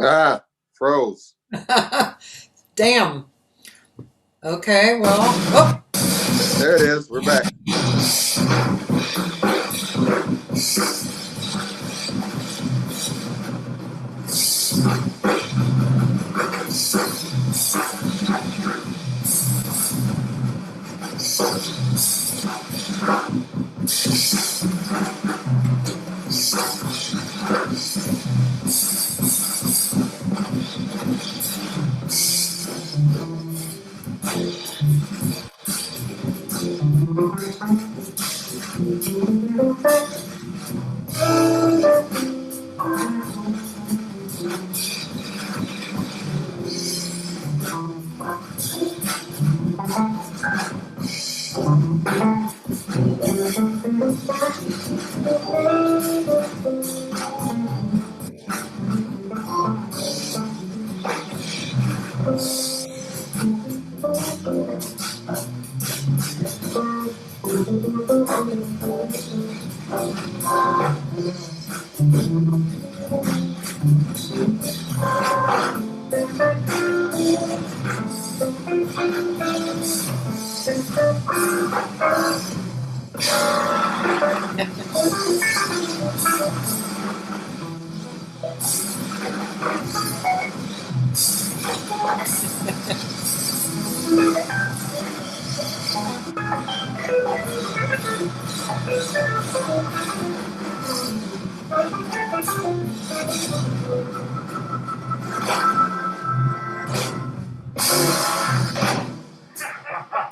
Ah, froze. Damn. Okay, well. Oh. There it is. We're back.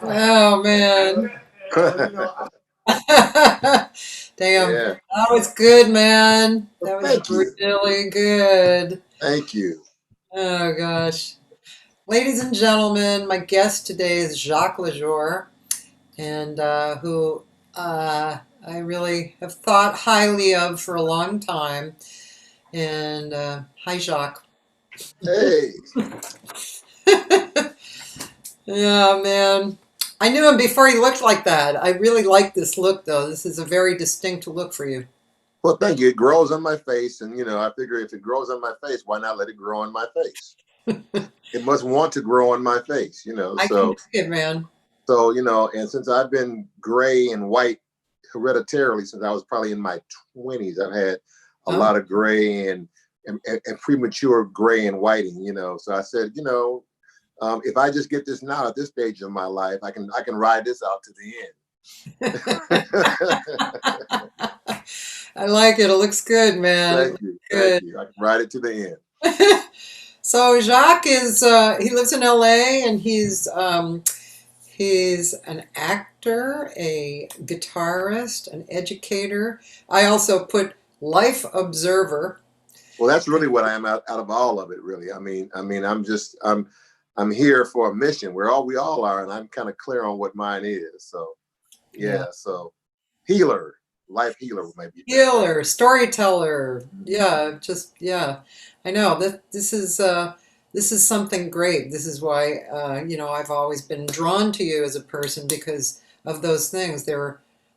Oh, man. Damn, Yeah. that was good, man. Well, That was thank you. really good. Thank you. Oh gosh. Ladies and gentlemen, my guest today is Jacques Lesure, and who I really have thought highly of for a long time. And hi, Jacques. Hey. Yeah, man. I knew him before he looked like that. I really like this look, though. This is a very distinct look for you. Well, thank you. It grows on my face, and I figure if it grows on my face, why not let it grow on my face? It must want to grow on my face, I can So, dig it, man. and since I've been gray and white hereditarily since I was probably in my 20s, I've had a Oh, lot of gray and premature gray and whiting, So I said, if I just get this now at this stage of my life, I can ride this out to the I like it. It looks good, man. It end. looks Thank good. you. I can ride it to the end. So Jacques is he lives in LA, and he's an actor, a guitarist, an educator. I also put life observer. Well, that's really what I am out of all of it, really. I mean, I'm here for a mission. We all are, and I'm kind of clear on what mine is. So Yeah. yeah, so healer, life healer maybe better. Healer, storyteller. Yeah, just yeah. I know that this is something great. This is why I've always been drawn to you as a person because of those things.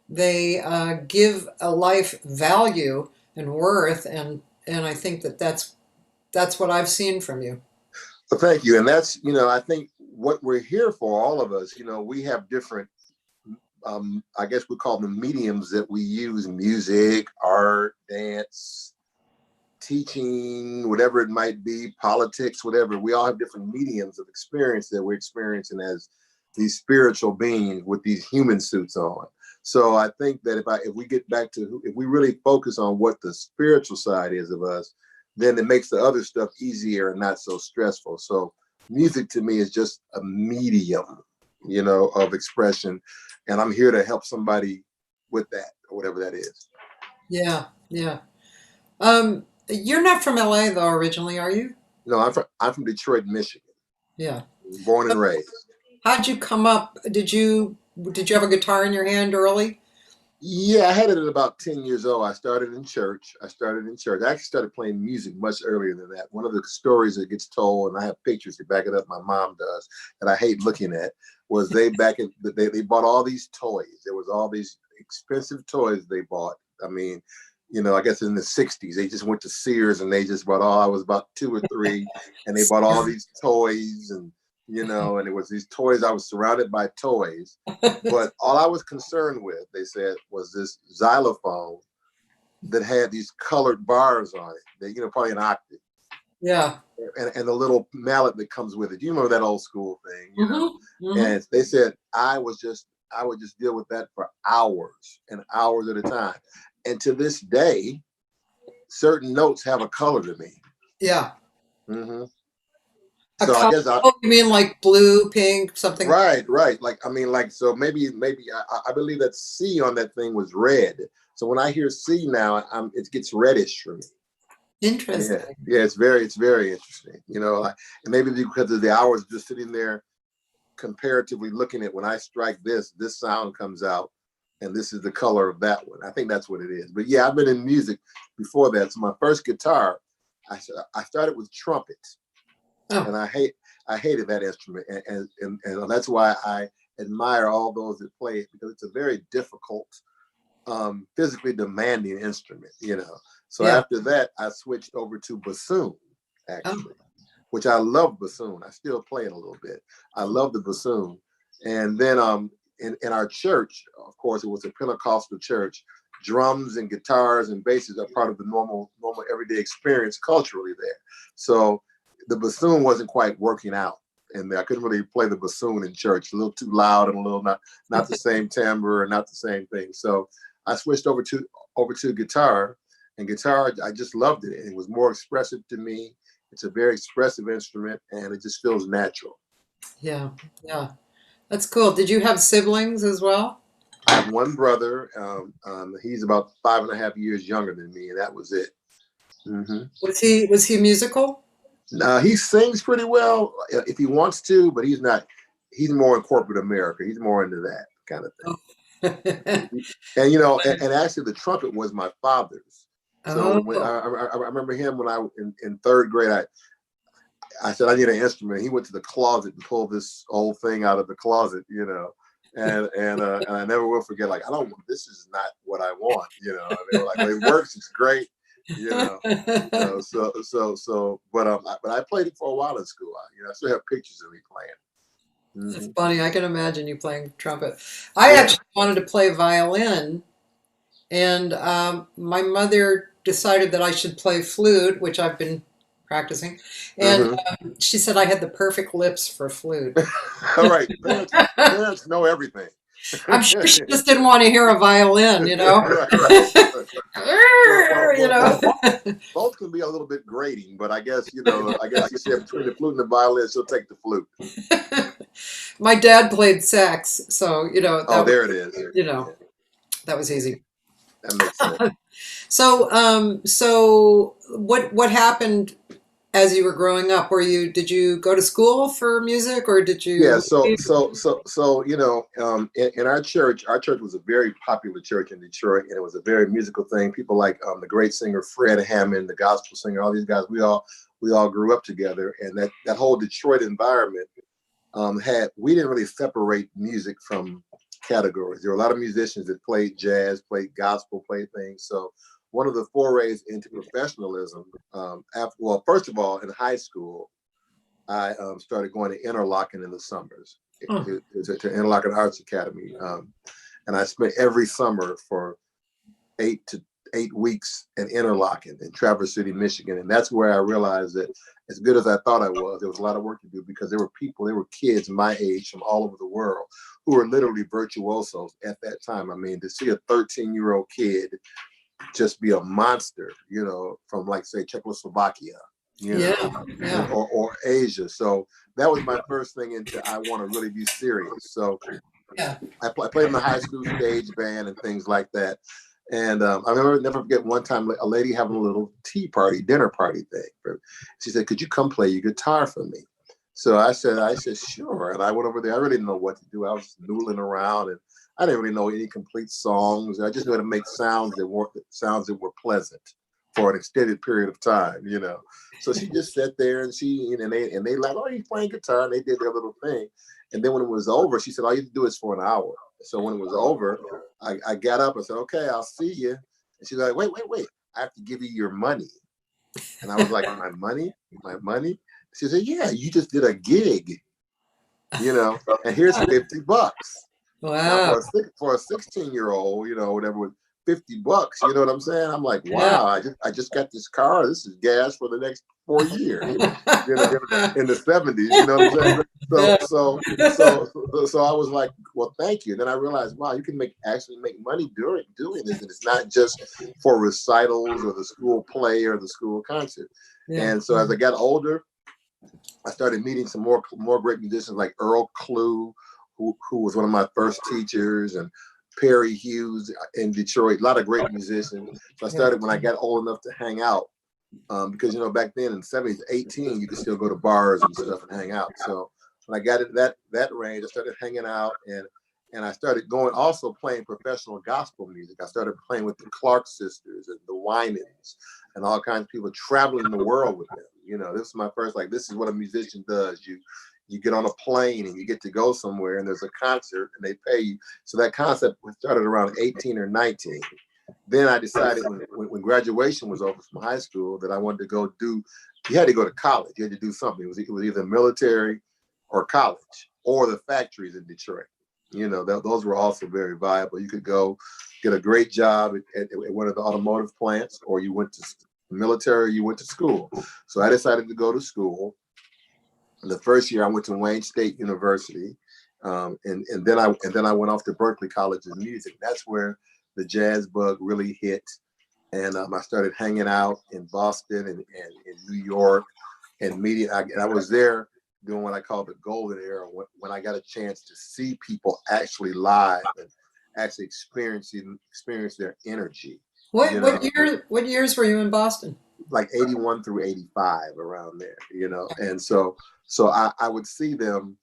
They give a life value and worth, and I think that that's what I've seen from you. So thank you, and that's I think what we're here for, all of us. We have different. I guess we call them mediums that we use: music, art, dance, teaching, whatever it might be, politics, whatever. We all have different mediums of experience that we're experiencing as these spiritual beings with these human suits on. So I think that if we get back to if we really focus on what the spiritual side is of us, then it makes the other stuff easier and not so stressful. So music to me is just a medium, of expression, and I'm here to help somebody with that or whatever that is. Yeah, yeah. You're not from LA though originally, are you? No, I'm from Detroit, Michigan, Yeah. born and raised. How'd you come up? Did you have a guitar in your hand early? Yeah, I had it at about 10 years old. I started in church. I actually started playing music much earlier than that. One of the stories that gets told, and I have pictures to back it up, my mom does, that I hate looking at, was they bought all these toys. There was all these expensive toys they bought. I mean, I guess in the 60s, they just went to Sears and they just bought all, I was about 2 or 3, and they bought all these toys and it was these toys. I was surrounded by toys. But all I was concerned with, they said, was this xylophone that had these colored bars on it. That probably an octave, Yeah. and the little mallet that comes with it. You remember that old school thing. Hmm. Hmm. And they said I would just deal with that for hours and hours at a time. And to this day, certain notes have a color to me. Yeah. Hmm A So I color? guess Oh, you mean like blue, pink, something? right. Like, I mean, like, so maybe I believe that C on that thing was red. So when I hear C now, it gets reddish for me. Yeah, Interesting. yeah, it's very interesting. And maybe because of the hours just sitting there comparatively looking at, when I strike this sound comes out, and this is the color of that one. I think that's what it is. But yeah, I've been in music before that. So my first guitar, I started with trumpet, Oh, and I hated that instrument, and that's why I admire all those that play it, because it's a very difficult, physically demanding instrument. So yeah. after that, I switched over to bassoon, Oh, actually, which I love bassoon. I still play it a little bit. I love the bassoon, and then in our church, of course, it was a Pentecostal church. Drums and guitars and basses are part of the normal everyday experience culturally there. So the bassoon wasn't quite working out, and I couldn't really play the bassoon in church. A little too loud and a little not the same timbre and not the same thing. So I switched over to guitar, and guitar, I just loved it. It was more expressive to me. It's a very expressive instrument, and it just feels natural. yeah. Yeah. That's cool. Did you have siblings as well? I have one brother. He's about 5.5 years younger than me, and that was it. Mm-hmm. Was he musical? He sings pretty well if he wants to, but he's not. He's more in corporate America. He's more into that kind of thing. Oh. And you know, and actually, the trumpet was my father's. So when Oh. I remember him when I in third grade, I said I need an instrument. He went to the closet and pulled this old thing out of the closet, you know. And I never will forget. Like, I don't. This is not what I want, you know. And they were like, well, it works. It's great, you know. But I played it for a while in school. I still have pictures of me playing. That's Mm-hmm. funny. I can imagine you playing trumpet. I Yeah. actually wanted to play violin, and my mother decided that I should play flute, which I've been practicing. And Mm-hmm. she said I had the perfect lips for flute. All right. Parents know everything. I'm sure she just didn't want to hear a violin, you know. Right. You know. Both can be a little bit grating, but I guess you said between the flute and the violin, she'll take the flute. My dad played sax, so Oh, there it is. that was easy. That makes sense. So what happened as you were growing up? Did you go to school for music, or did Yeah. you? In our church was a very popular church in Detroit, and it was a very musical thing. People like the great singer Fred Hammond, the gospel singer, all these guys. We all grew up together, and that whole Detroit environment we didn't really separate music from categories. There were a lot of musicians that played jazz, played gospel, played things. So one of the forays into professionalism, first of all, in high school, I started going to Interlochen in the summers Oh, to Interlochen Arts Academy, and I spent every summer for 8 weeks in Interlochen in Traverse City, Michigan, and that's where I realized that as good as I thought I was, there was a lot of work to do because there were kids my age from all over the world who were literally virtuosos at that time. I mean, to see a 13-year-old kid just be a monster, from like say Czechoslovakia, yeah, yeah. or Asia. So that was my first thing into I want to really be serious. So Yeah. I played in the high school stage band and things like that. And I remember never forget one time a lady having a little dinner party thing. She said, "Could you come play your guitar for me?" So I said, sure. And I went over there. I really didn't know what to do. I was noodling around, and I didn't really know any complete songs. I just knew how to make sounds that were pleasant for an extended period of time. So she just sat there and they like, "Oh, you're playing guitar," and they did their little thing. And then when it was over, she said, "All you have to do is for an hour." So when it was over, I got up and said, "Okay, I'll see you." And she's like, wait, I have to give you your money. And I was like, "My money? My money?" She said, "Yeah, you just did a gig, and here's $50." Now Wow. for a 16-year-old, whatever, with $50, you know what I'm saying? I'm like, Yeah. wow, I just got this car. This is gas for the next 4 years, in the 70s, you know what I'm saying? Yeah. So I was like, well, thank you. Then I realized, wow, you can actually make money doing this, and it's not just for recitals or the school play or the school concert. Yeah. And so as I got older, I started meeting some more great musicians like Earl Clue, who was one of my first teachers, and Perry Hughes in Detroit, a lot of great musicians. So I started when I got old enough to hang out, because back then in the 70s, 18, you could still go to bars and stuff and hang out. So when I got into that range, I started hanging out, and I started also playing professional gospel music. I started playing with the Clark sisters and the Winans and all kinds of people, traveling the world with them. This is my first, like, this is what a musician does. You get on a plane and you get to go somewhere, and there's a concert and they pay you. So that concept started around 18 or 19. Then I decided when graduation was over from high school that I wanted to go you had to go to college. You had to do something. It was either military or college or the factories in Detroit. Those were also very viable. You could go get a great job at one of the automotive plants, or you went to military, you went to school. So I decided to go to school. The first year I went to Wayne State University, and then I went off to Berklee College of Music. That's where the jazz bug really hit, and I started hanging out in Boston and in New York, and meeting. I was there during what I call the golden era, when I got a chance to see people actually live actually experience their energy. What what years were you in Boston? Like 81 through 85, around there, and so I would see them.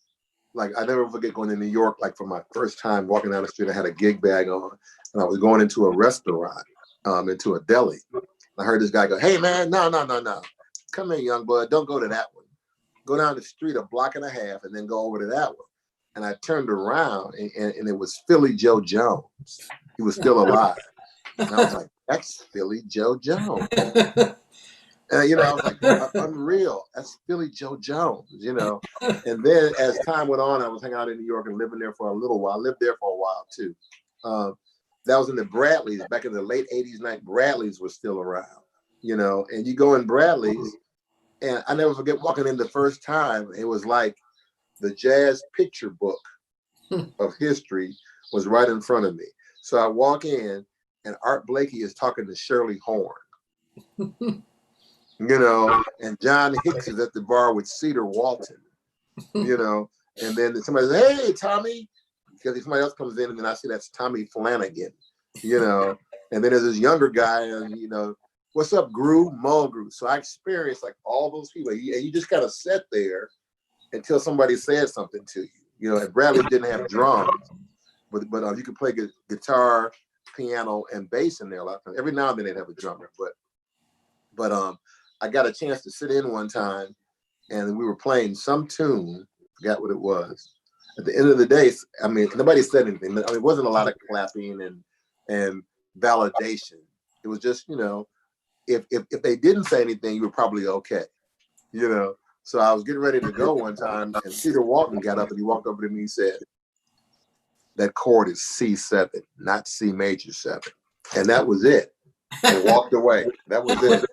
Like, I never forget going to New York, like for my first time walking down the street. I had a gig bag on, and I was going into a restaurant, into a deli. I heard this guy go, "Hey man, no, come here, young bud, don't go to that one. Go down the street a block and a half, and then go over to that one." And I turned around, and it was Philly Joe Jones. He was still alive, and I was like, "That's Philly Joe Jones." I was like, unreal. That's Philly Joe Jones, And then as time went on, I was hanging out in New York and living there for a little while. I lived there for a while too. That was in the Bradleys, back in the late 80s, Bradleys was still around, and you go in Bradleys, and I never forget walking in the first time. It was like the jazz picture book of history was right in front of me. So I walk in, and Art Blakey is talking to Shirley Horn. And John Hicks is at the bar with Cedar Walton, and then somebody says, "Hey, Tommy," because if somebody else comes in, and then I see that's Tommy Flanagan, and then there's this younger guy, and "What's up, Groove?" Mulgrew. So I experienced like all those people, and you just kind of sat there until somebody said something to you. And Bradley didn't have drums, but you could play guitar, piano, and bass in there a lot. Every now and then they'd have a drummer, but I got a chance to sit in one time, and we were playing some tune, forgot what it was. At the end of the day, I mean, nobody said anything. I mean, it wasn't a lot of clapping and validation. It was just, if they didn't say anything, you were probably okay, So I was getting ready to go one time, and Cedar Walton got up, and he walked over to me and said, "That chord is C7, not C major 7." And that was it. And walked away. That was it.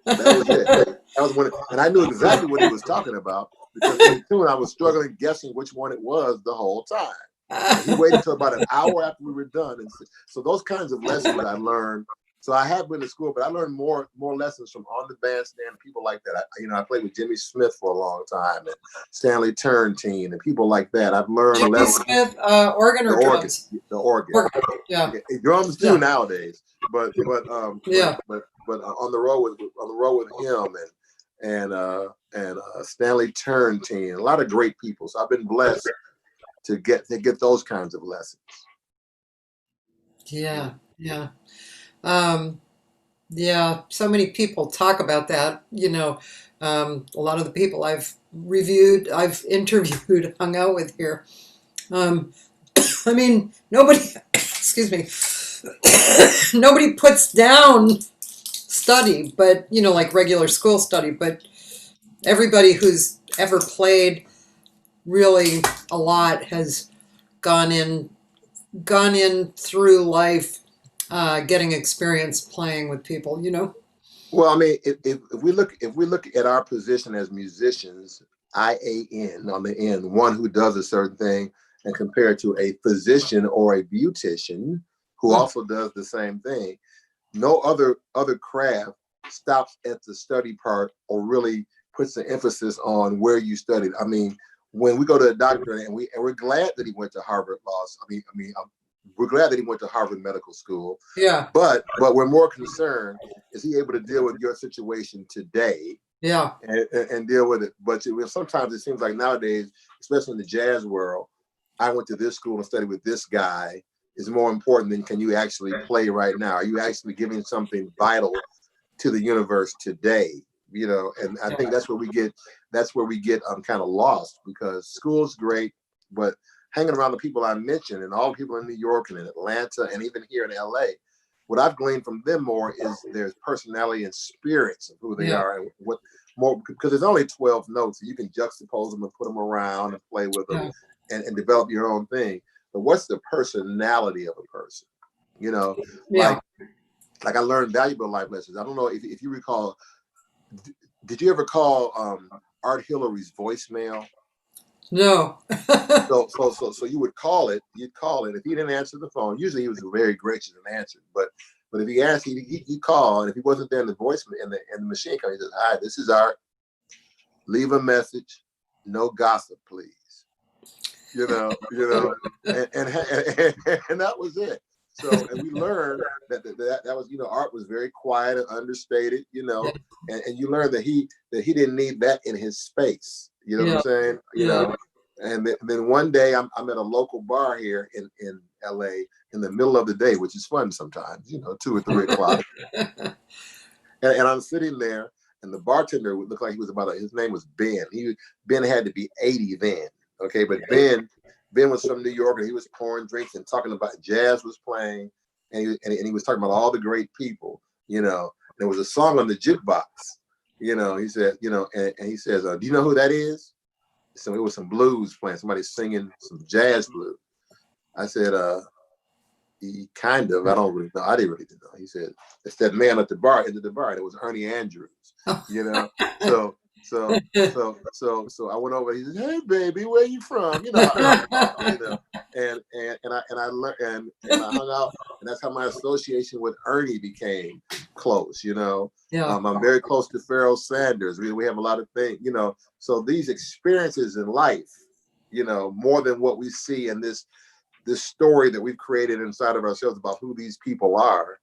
That was it. That was when, and I knew exactly what he was talking about, because in the tune I was struggling guessing which one it was the whole time. And he waited until about an hour after we were done, and so those kinds of lessons I learned. So I have been to school, but I learned more lessons from on the bandstand, people like that. I played with Jimmy Smith for a long time, and Stanley Turrentine, and people like that. I've learned Jimmy lessons. Smith, organ or drums? The organ. Yeah. Drums too nowadays, but on Yeah. On the road with him and Stanley Turrentine, a lot of great people. So I've been blessed to get those kinds of lessons. Yeah. Yeah. Yeah, so many people talk about that. A lot of the people I've interviewed, hung out with here. I mean, nobody, excuse me, nobody puts down study, but, like regular school study, but everybody who's ever played really a lot has gone in through life, getting experience playing with people, Well, I mean, if we look at our position as musicians, IAN on the end, one who does a certain thing, and compare it to a physician or a beautician who also does the same thing, no other craft stops at the study part or really puts the emphasis on where you studied. I mean, when we go to a doctor, and we're glad that he went to Harvard Law. We're glad that he went to Harvard Medical School. Yeah. But we're more concerned, is he able to deal with your situation today? Yeah. And deal with it. But sometimes it seems like nowadays, especially in the jazz world, I went to this school and studied with this guy is more important than can you actually play right now? Are you actually giving something vital to the universe today? And I think that's where we get kind of lost, because school's great, but hanging around the people I mentioned and all the people in New York and in Atlanta and even here in LA, what I've gleaned from them more is their personality and spirits of who they are, and what more, because there's only 12 notes, and you can juxtapose them and put them around and play with them and develop your own thing. But what's the personality of a person? Like I learned valuable life lessons. I don't know if you recall, did you ever call Art Hillary's voicemail? No. So you would call it. You'd call it. If he didn't answer the phone, usually he was very gracious and answered. But if he asked, he'd call, and if he wasn't there in the voicemail and the machine came, he says, "Hi, this is Art. Leave a message. No gossip, please." And that was it. So, and we learned that was, art was very quiet and understated, Yeah, and you learned that he didn't need that in his space. You know what I'm yeah, saying? yeah. And then one day I'm at a local bar here in LA in the middle of the day, which is fun sometimes, 2 or 3 o'clock. And I'm sitting there, and the bartender would look like he was his name was Ben. Ben had to be 80 then. Okay, but Ben was from New York, and he was pouring drinks and talking about jazz was playing, and he was talking about all the great people. There was a song on the jukebox. He said, and he says, "Do you know who that is?" So it was some blues playing, somebody singing some jazz blues. I said, he kind of, I don't really know. I didn't really know. He said, it's that man at the bar, into the bar. And it was Ernie Andrews, you know? So, so I went over, he said, hey baby, where you from? How Ernie talks, and I learned, and I hung out, and that's how my association with Ernie became close, Yeah. I'm very close to Pharoah Sanders. We have a lot of things, so these experiences in life, more than what we see in this story that we've created inside of ourselves about who these people are.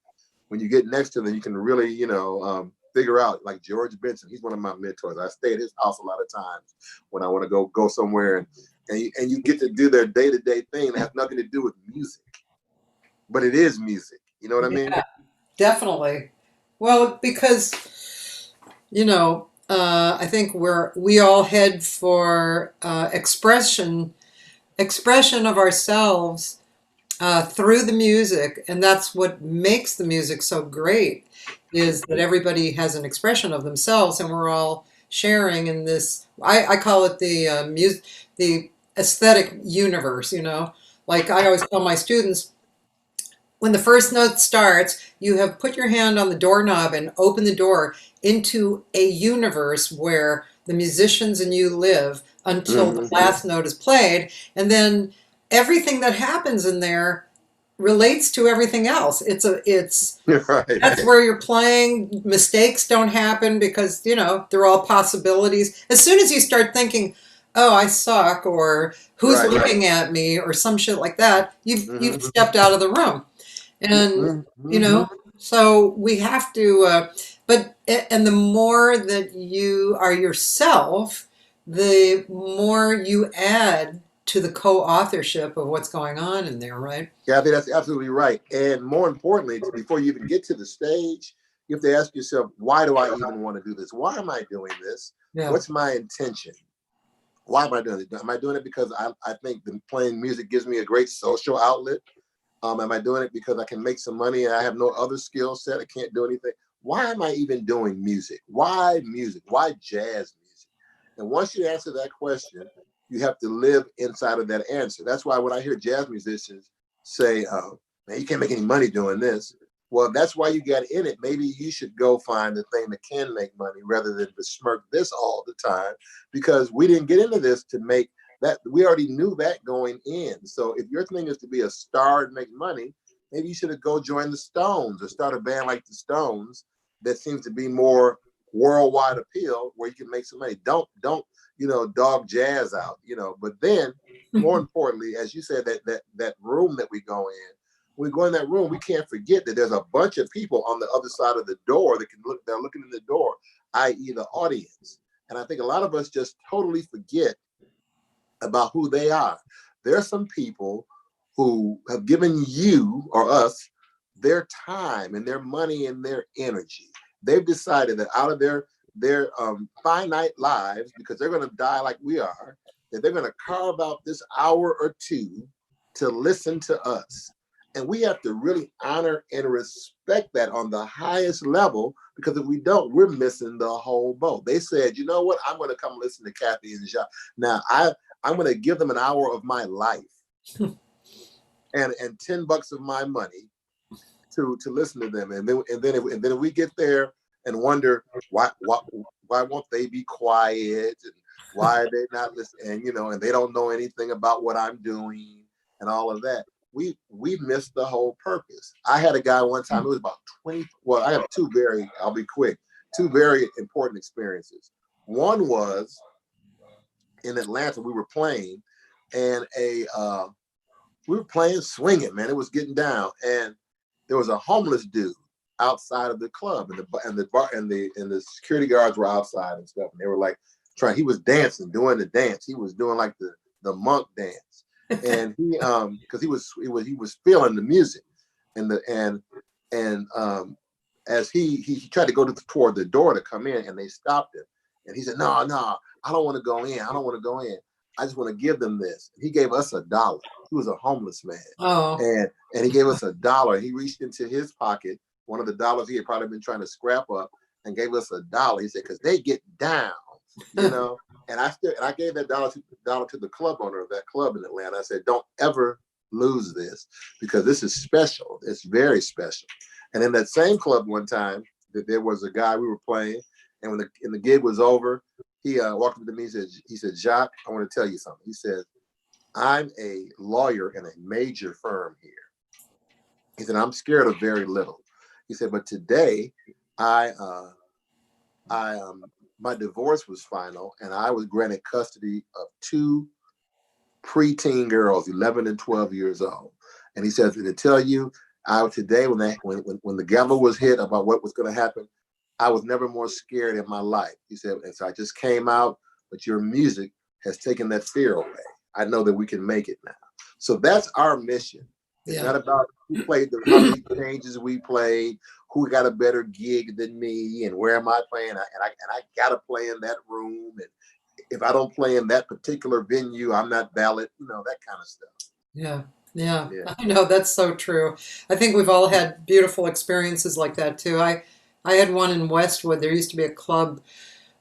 When you get next to them, you can really, figure out. Like George Benson, he's one of my mentors. I stay at his house a lot of times when I want to go somewhere, and you get to do their day-to-day thing that has nothing to do with music, but it is music. You know what I mean? Yeah, definitely. Well, because I think we all head for expression of ourselves through the music, and that's what makes the music so great. Is that everybody has an expression of themselves, and we're all sharing in this. I call it the aesthetic universe. Like I always tell my students, when the first note starts, you have put your hand on the doorknob and open the door into a universe where the musicians and you live until the Mm-hmm. last note is played. And then everything that happens in there relates to everything else. Right. That's where you're playing. Mistakes don't happen because, they're all possibilities. As soon as you start thinking, oh, I suck, or who's Right. looking at me, or some shit like that, you've Mm-hmm. stepped out of the room. And you Mm-hmm. know so we have to and the more that you are yourself, the more you add to the co-authorship of what's going on in there, right? Yeah, I think that's absolutely right. And more importantly, before you even get to the stage, you have to ask yourself, why do I even want to do this? Why am I doing this? Yeah. What's my intention? Why am I doing it? Am I doing it because I think the playing music gives me a great social outlet? Am I doing it because I can make some money and I have no other skill set? I can't do anything. Why am I even doing music? Why music? Why jazz music? And once you answer that question, you have to live inside of that answer. That's why when I hear jazz musicians say, man, you can't make any money doing this. Well, that's why you got in it. Maybe you should go find the thing that can make money rather than besmirk this all the time, because we didn't get into this to make that. We already knew that going in. So if your thing is to be a star and make money, maybe you should go join the Stones or start a band like the Stones that seems to be more worldwide appeal, where you can make some money. Don't dog jazz out, but then more importantly, as you said, that room that we go in, when we go in that room, we can't forget that there's a bunch of people on the other side of the door that they're looking in the door, i.e. the audience. And I think a lot of us just totally forget about who they are. There are some people who have given you or us their time and their money and their energy. They've decided that out of their finite lives, because they're going to die like we are, that they're going to carve out this hour or two to listen to us. And we have to really honor and respect that on the highest level, because if we don't, we're missing the whole boat. They said, you know what? I'm going to come listen to Cathy and Jacques. Now, I'm going to give them an hour of my life and $10 of my money to listen to them. And then if we get there and wonder why won't they be quiet, and why are they not listening, and they don't know anything about what I'm doing and all of that, we missed the whole purpose. I had a guy one time, it was about 20. Well, I have I'll be quick, two very important experiences. One was in Atlanta. We were playing. and we were playing swinging, man. It was getting down, and there was a homeless dude outside of the club, and the security guards were outside and stuff, and they were like trying. He was dancing, doing the dance. He was doing like the monk dance, and he because he was feeling the music, and as he tried to go toward the door to come in, and they stopped him, and he said, "No, no, I don't want to go in. I don't want to go in. I just want to give them this." He gave us $1. He was a homeless man, and he gave us $1. He reached into his pocket, one of the dollars he had probably been trying to scrap up, and gave us $1. He said, "Because they get down, you know." And I gave that dollar to the club owner of that club in Atlanta. I said, "Don't ever lose this, because this is special. It's very special." And in that same club one time, that there was a guy we were playing, and when the gig was over, he walked up to me. He said, "Jacques, I want to tell you something." He said, "I'm a lawyer in a major firm here." He said, "I'm scared of very little." He said, "But today, my divorce was final, and I was granted custody of 2 preteen girls, 11 and 12 years old." And he says, "To tell you, today when the gavel was hit about what was going to happen, I was never more scared in my life." He said, "And so I just came out, but your music has taken that fear away. I know that we can make it now." So that's our mission. It's not about who played how many changes we played, who got a better gig than me, and where am I playing? And I gotta play in that room. And if I don't play in that particular venue, I'm not valid. That kind of stuff. Yeah. Yeah, I know, that's so true. I think we've all had beautiful experiences like that too. I had one in Westwood. There used to be a club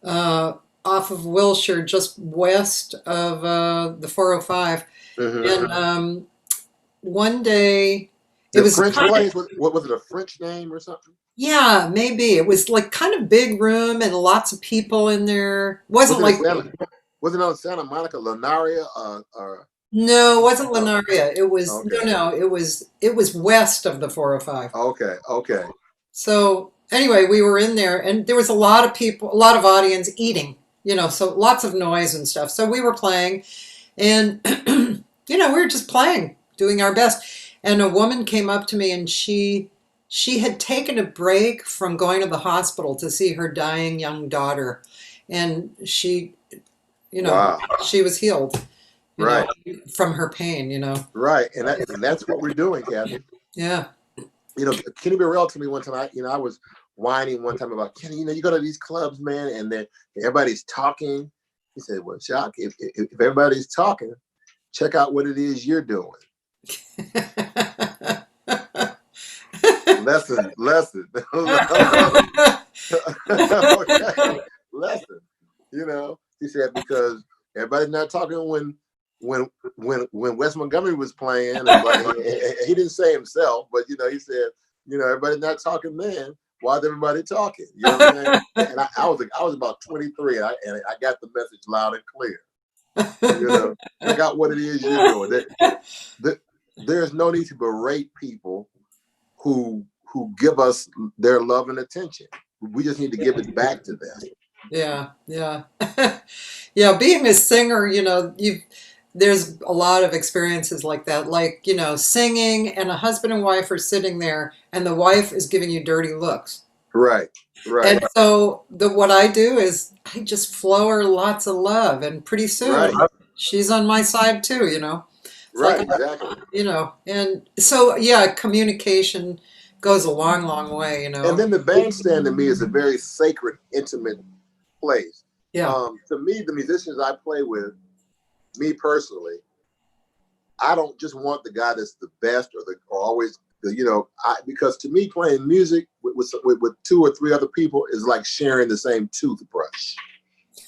off of Wilshire, just west of the 405. Mm-hmm. And one day it The was French place. What was it? A French name or something? yeah, maybe. It was like kind of big room and lots of people in there. Wasn't like Was it on Santa Monica, Linaria, or no, it wasn't Linaria. It was okay. no, it was west of the 405. Okay. So anyway, we were in there and there was a lot of people, a lot of audience eating, so lots of noise and stuff. So we were playing and, we were just playing, doing our best. And a woman came up to me and she had taken a break from going to the hospital to see her dying young daughter. And she, Wow. she was healed, Right. from her pain, Right. And that's what we're doing, Cathy. Yeah. Kenny Burrell told me one time, I was whining one time about, Kenny, you go to these clubs, man, and then everybody's talking. He said, "Well, Jacques, if everybody's talking, check out what it is you're doing." Lesson. Okay. Lesson. He said, because everybody's not talking when Wes Montgomery was playing, and he didn't say himself, but he said, everybody's not talking then. Why is everybody talking? You know what I'm saying? And I was about 23, and I got the message loud and clear. Check out what it is you're doing. There's no need to berate people who give us their love and attention. We just need to give it back to them. Yeah. Yeah, being a singer, there's a lot of experiences like that, like, singing and a husband and wife are sitting there and the wife is giving you dirty looks. Right. And so what I do is I just flow her lots of love, and pretty soon she's on my side too, It's right, like, exactly. And so, yeah, communication goes a long, long way, And then the bandstand to me is a very sacred, intimate place. Yeah. To me, the musicians I play with, me personally, I don't just want the guy that's the best or always because to me, playing music with 2 or 3 other people is like sharing the same toothbrush.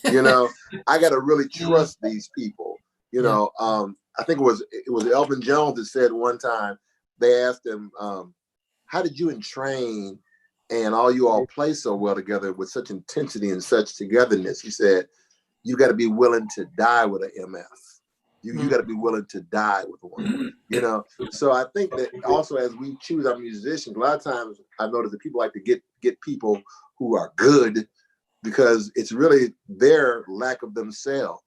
I got to really trust these people. I think it was Elvin Jones that said one time, they asked him, "How did you entrain and all you all play so well together with such intensity and such togetherness?" He said, "You got to be willing to die with an MF. You got to be willing to die with one." So I think that also as we choose our musicians, a lot of times I've noticed that people like to get people who are good because it's really their lack of themselves.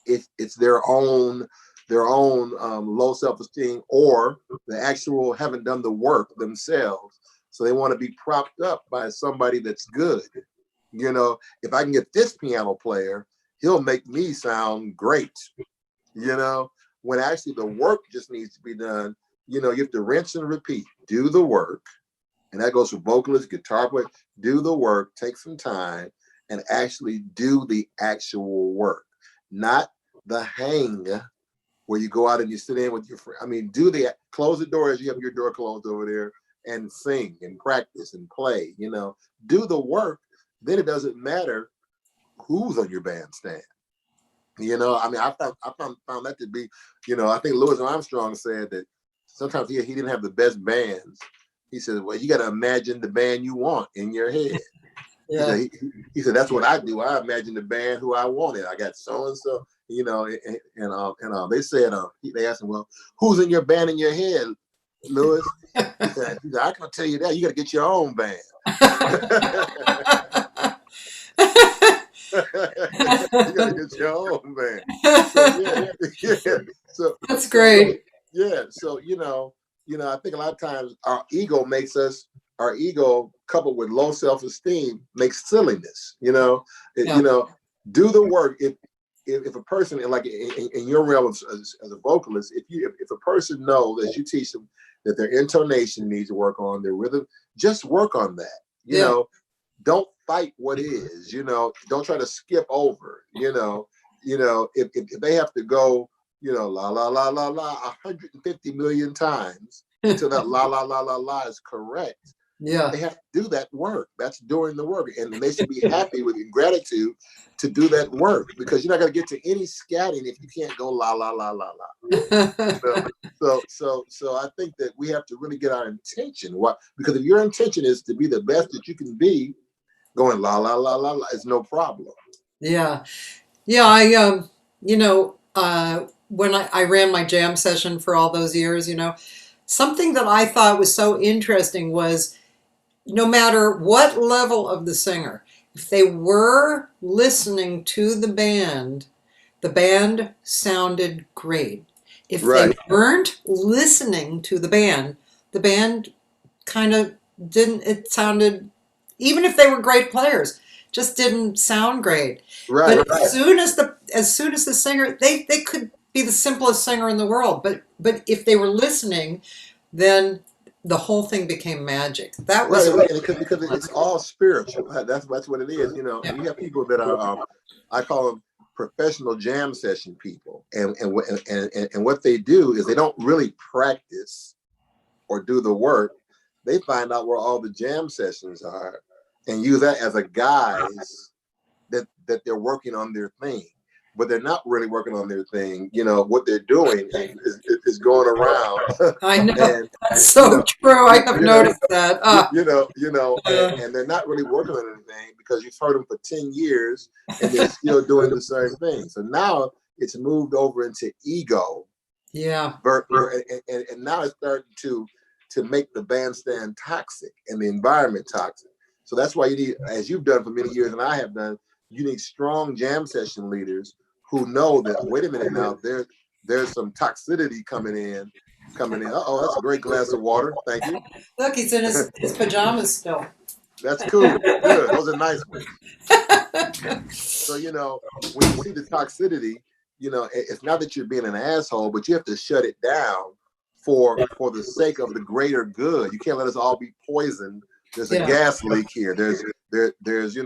it's their own low self-esteem, or the actual haven't done the work themselves. So they want to be propped up by somebody that's good. If I can get this piano player, he'll make me sound great. you know, when actually the work just needs to be done. You have to rinse and repeat, do the work. And that goes for vocalists, guitar players, do the work, take some time and actually do the actual work, not the hang where you go out and you sit in with your friend. I mean, close the door as you have your door closed over there and sing and practice and play, do the work. Then it doesn't matter who's on your bandstand. I mean, I found that to be, I think Louis Armstrong said that sometimes he didn't have the best bands. He said, well, you got to imagine the band you want in your head. Yeah. He said, that's what I do. I imagine the band who I wanted. I got so-and-so, and they said, they asked him, well, who's in your band in your head, Louis? He said, I can tell you that. You got to get your own band. You got to get your own band. So, yeah. So that's great. So I think a lot of times our ego coupled with low self-esteem makes silliness. Do the work. If a person, like in your realm as a vocalist, if a person knows, as you teach them, that their intonation needs to work on, their rhythm, just work on that. Don't fight what is. Don't try to skip over. If they have to go, la la la la la 150 million times until that la la la la la is correct. Yeah. They have to do that work. That's doing the work. And they should be happy with gratitude to do that work, because you're not going to get to any scatting if you can't go la la la la la. So I think that we have to really get our intention. Because if your intention is to be the best that you can be, going la la la la la is no problem. Yeah. I when I ran my jam session for all those years, something that I thought was so interesting was, no matter what level of the singer, if they were listening to the band sounded great. If they weren't listening to the band kind of didn't, it sounded, even if they were great players, just didn't sound great. But as soon as the singer, they could be the simplest singer in the world, but if they were listening, then the whole thing became magic. That was because it's all spiritual. That's what it is. And we have people that are, I call them professional jam session people, and what they do is they don't really practice or do the work. They find out where all the jam sessions are and use that as a guise that they're working on their thing. But they're not really working on their thing. What they're doing is going around. I know. That's so true. I have noticed that. And they're not really working on anything, because you've heard them for 10 years and they're still doing the same thing. So now it's moved over into ego. Yeah. And now it's starting to make the bandstand toxic and the environment toxic. So that's why you need, as you've done for many years and I have done, you need strong jam session leaders who know that, wait a minute now, there's some toxicity coming in. Uh-oh, that's a great glass of water. Thank you. Look, he's in his pajamas still. That's cool. Good. Those are nice ones. So, when you see the toxicity, it's not that you're being an asshole, but you have to shut it down for the sake of the greater good. You can't let us all be poisoned. There's a gas leak here. There's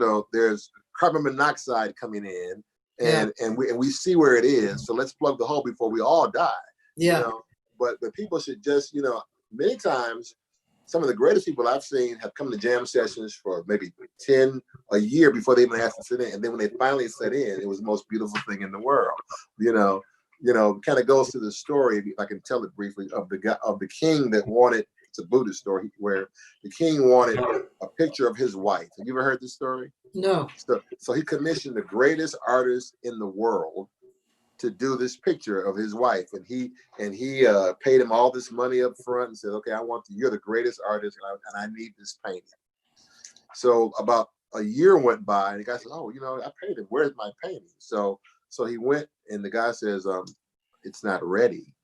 carbon monoxide coming in, and we see where it is. So let's plug the hole before we all die. Yeah. But people should just, many times some of the greatest people I've seen have come to jam sessions for maybe 10 a year before they even asked to sit in. And then when they finally sit in, it was the most beautiful thing in the world. Kind of goes to the story, if I can tell it briefly, of the king that wanted, it's a Buddhist story, where the king wanted a picture of his wife. Have you ever heard this story? No. So he commissioned the greatest artist in the world to do this picture of his wife, and he paid him all this money up front and said, okay, you're the greatest artist, and I need this painting. So about a year went by, and the guy said, oh, I paid him. Where's my painting? So So he went, and the guy says, it's not ready.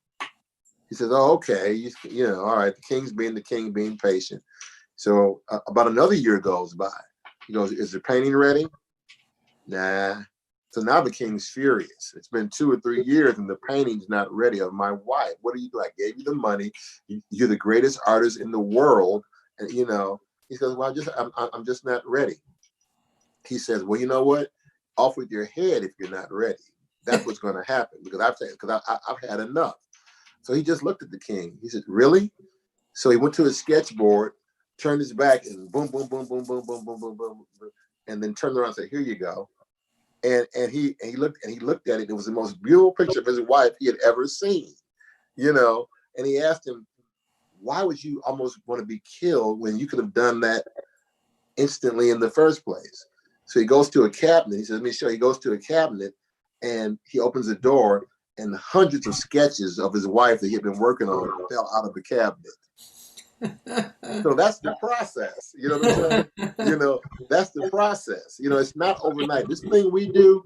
He says, oh, okay, you know, all right, the king being patient. So about another year goes by. He goes, is the painting ready? Nah. So now the king's furious. It's been 2 or 3 years and the painting's not ready of my wife. What do you do? I gave you the money. You're the greatest artist in the world. And, you know, he says, well, I'm just not ready. He says, well, you know what? Off with your head if you're not ready. That's what's going to happen because I've had enough. So he just looked at the king. He said, really? So he went to his sketchboard, turned his back, and boom, boom, boom, boom, boom, boom, boom, boom, boom, boom, and then turned around and said, here you go. And he looked at it. It was the most beautiful picture of his wife he had ever seen, you know. And he asked him, why would you almost want to be killed when you could have done that instantly in the first place? So he goes to a cabinet. He says, let me show you. He goes to a cabinet and he opens the door, and hundreds of sketches of his wife that he had been working on fell out of the cabinet. So that's the process. You know what I'm saying? You know, that's the process. You know, it's not overnight. This thing we do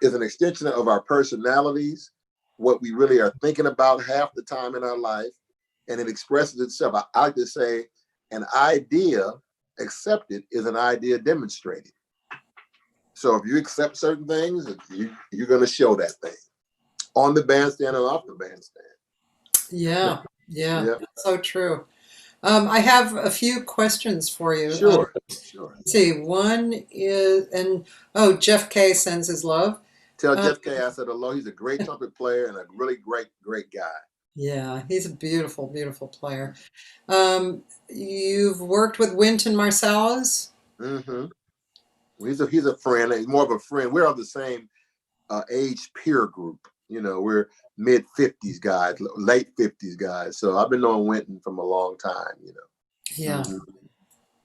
is an extension of our personalities, what we really are thinking about half the time in our life, and it expresses itself. I like to say an idea accepted is an idea demonstrated. So if you accept certain things, you're going to show that thing on the bandstand and off the bandstand. Yeah, yeah, so true. I have a few questions for you. Sure. Let's see, one is, Jeff K sends his love. Tell Jeff K I said hello. He's a great trumpet player and a really great guy. Yeah, he's a beautiful, beautiful player. You've worked with Wynton Marsalis? Mm-hmm. He's a friend. He's more of a friend. We're of the same age peer group. You know, we're mid 50s guys, late 50s guys. So I've been knowing Wynton from a long time, you know. Yeah.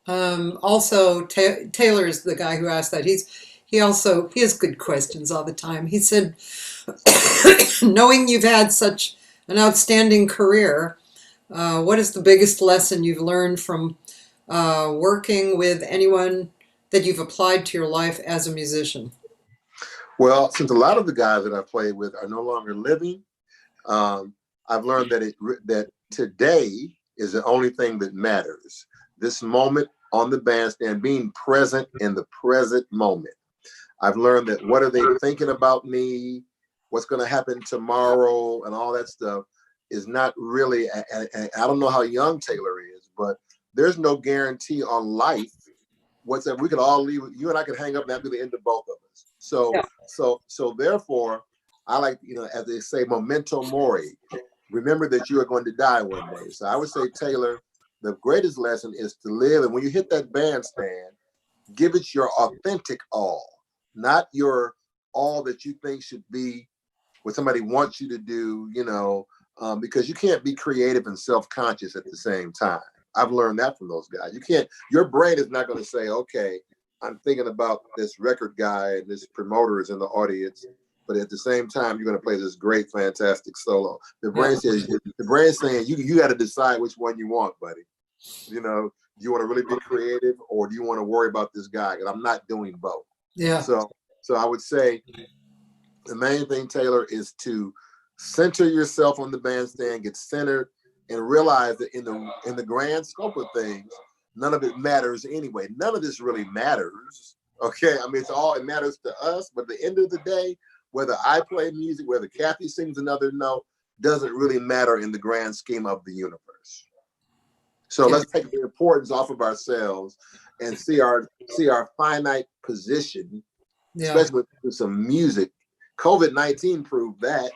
Mm-hmm. Also, Taylor is the guy who asked that. He has good questions all the time. He said, knowing you've had such an outstanding career, what is the biggest lesson you've learned from working with anyone that you've applied to your life as a musician? Well, since a lot of the guys that I've played with are no longer living, I've learned that today is the only thing that matters. This moment on the bandstand, being present in the present moment. I've learned that what are they thinking about me, what's going to happen tomorrow, and all that stuff is not really, and I don't know how young Taylor is, but there's no guarantee on life. Whatsoever. We could all leave, you and I could hang up and that'd be the end of both of us. So, yeah. So therefore, I like, you know, as they say, memento mori. Remember that you are going to die one day. So I would say, Taylor, the greatest lesson is to live. And when you hit that bandstand, give it your authentic all, not your all that you think should be what somebody wants you to do, you know, because you can't be creative and self-conscious at the same time. I've learned that from those guys. You can't, your brain is not going to say, okay, I'm thinking about this record guy and this promoter is in the audience, but at the same time, you're going to play this great, fantastic solo. The brain says, the brain's saying, you got to decide which one you want, buddy. You know, do you want to really be creative or do you want to worry about this guy? Because I'm not doing both. Yeah. So I would say the main thing, Taylor, is to center yourself on the bandstand, get centered, and realize that in the grand scope of things, none of it matters anyway. None of this really matters. Okay, I mean, it matters to us, but at the end of the day, whether I play music, whether Cathy sings another note, doesn't really matter in the grand scheme of the universe. So let's take the importance off of ourselves and see our finite position, especially with some music. COVID-19 proved that.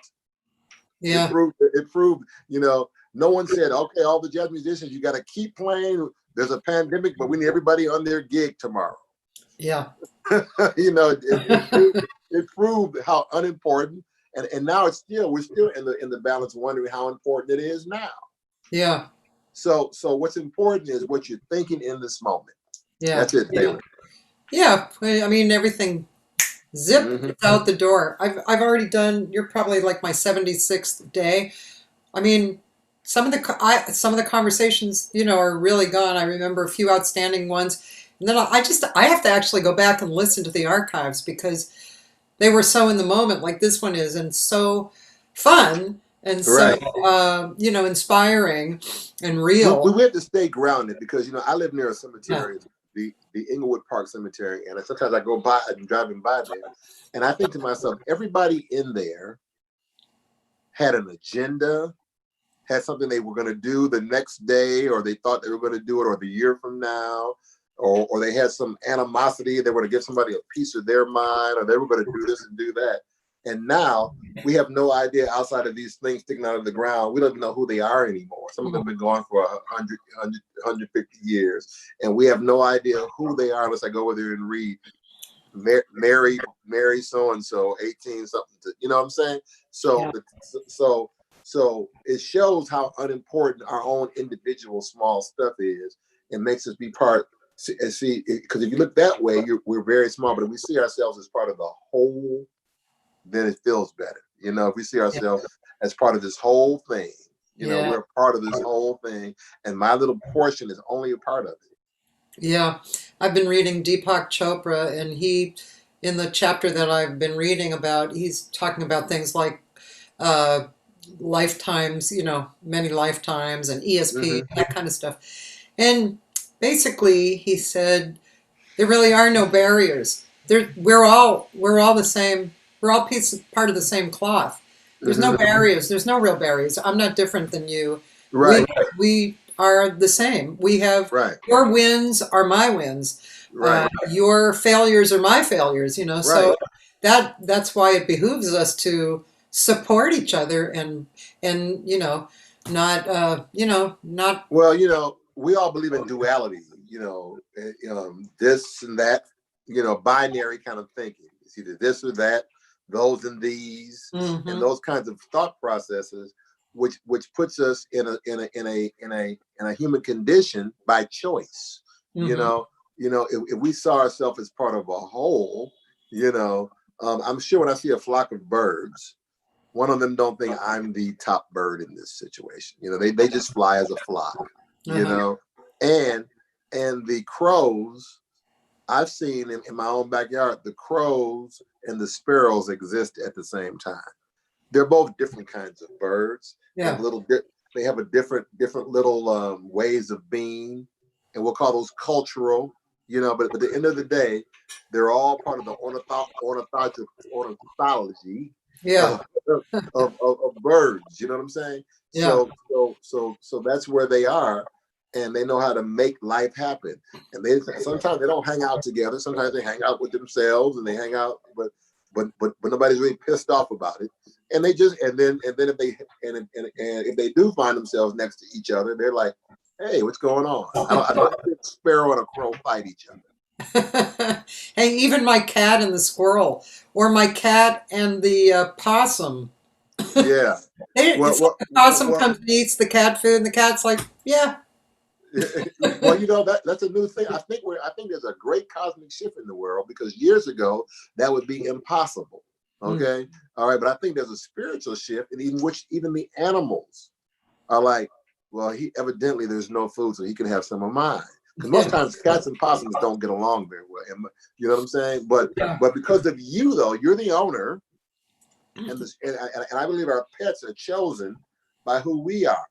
Yeah. It proved, you know, no one said, okay, all the jazz musicians, you got to keep playing. There's a pandemic, but we need everybody on their gig tomorrow. Yeah. You know, it proved how unimportant, and now we're still in the balance wondering how important it is now. Yeah. So what's important is what you're thinking in this moment. Yeah. That's it, Taylor. Yeah. I mean, everything it's out the door. I've already done, you're probably like my 76th day. I mean, some of the conversations, you know, are really gone. I remember a few outstanding ones. And then I have to actually go back and listen to the archives because they were so in the moment, like this one is, and so fun and so Right. inspiring and We real. have to stay grounded because I live near a Yeah. cemetery, the Inglewood Park Cemetery, and sometimes I go by and driving by there, and I think to myself, everybody in there had an agenda, had something they were going to do the next day, or they thought they were going to do it, or the year from now, or they had some animosity. They were going to give somebody a piece of their mind, or they were going to do this and do that. And now we have no idea outside of these things sticking out of the ground. We don't even know who they are anymore. Some of them have been gone for 150 years, and we have no idea who they are unless I go over there and read Mary so and so 18 something. You know what I'm saying? So Yeah. so it shows how unimportant our own individual small stuff is. It makes us be part. See, because if you look that way, we're very small. But if we see ourselves as part of the whole, then it feels better. If we see Yeah. ourselves as part of this whole thing, Yeah. we're a part of this whole thing, and my little portion is only a part of it. Yeah. I've been reading Deepak Chopra, and in the chapter that I've been reading about, he's talking about things like uh, lifetimes, many lifetimes, and ESP, Mm-hmm. that kind of stuff. And basically, he said there really are no barriers. We're all the same. We're all part of the same cloth. There's no Mm-hmm. barriers. There's no real barriers. I'm not different than you. We Right. we are the same. We have Right. your wins are my wins. Right. Your failures are my failures. Right. So that's why it behooves us to support each other and not. Well, we all believe in duality, this and that, binary kind of thinking. It's either this or that, those and these, and Hmm. those kinds of thought processes, which puts us in a human condition by choice. You Hmm. know, if we saw ourselves as part of a whole, I'm sure when I see a flock of birds, one of them don't think I'm the top bird in this situation. They just fly as a flock, Uh-huh. and the crows I've seen in my own backyard, the crows and the sparrows exist at the same time. They're both different kinds of birds. They have Yeah. they have a different little ways of being, and we'll call those cultural. But at the end of the day, they're all part of the ornithology Yeah. of, of birds. You know what I'm saying? Yeah. So that's where they are, and they know how to make life happen. And they sometimes they don't hang out together. Sometimes they hang out with themselves, and they hang out, but nobody's really pissed off about it. And they just and then if they do find themselves next to each other, they're like, "Hey, what's going on?" I don't think a sparrow and a crow fight each other. Hey, even my cat and the squirrel, or my cat and the possum. Yeah. It's like Well, the possum well, comes and eats the cat food, and the cat's like, yeah. well, that's a new thing. I think there's a great cosmic shift in the world because years ago that would be impossible. Mm. Okay, all right, but I think there's a spiritual shift, and even the animals are like, well, he evidently there's no food, so he can have some of mine. Because most Yeah. times cats and possums don't get along very well. You know what I'm saying? But Yeah. but because of you though, you're the owner, and I believe our pets are chosen by who we are.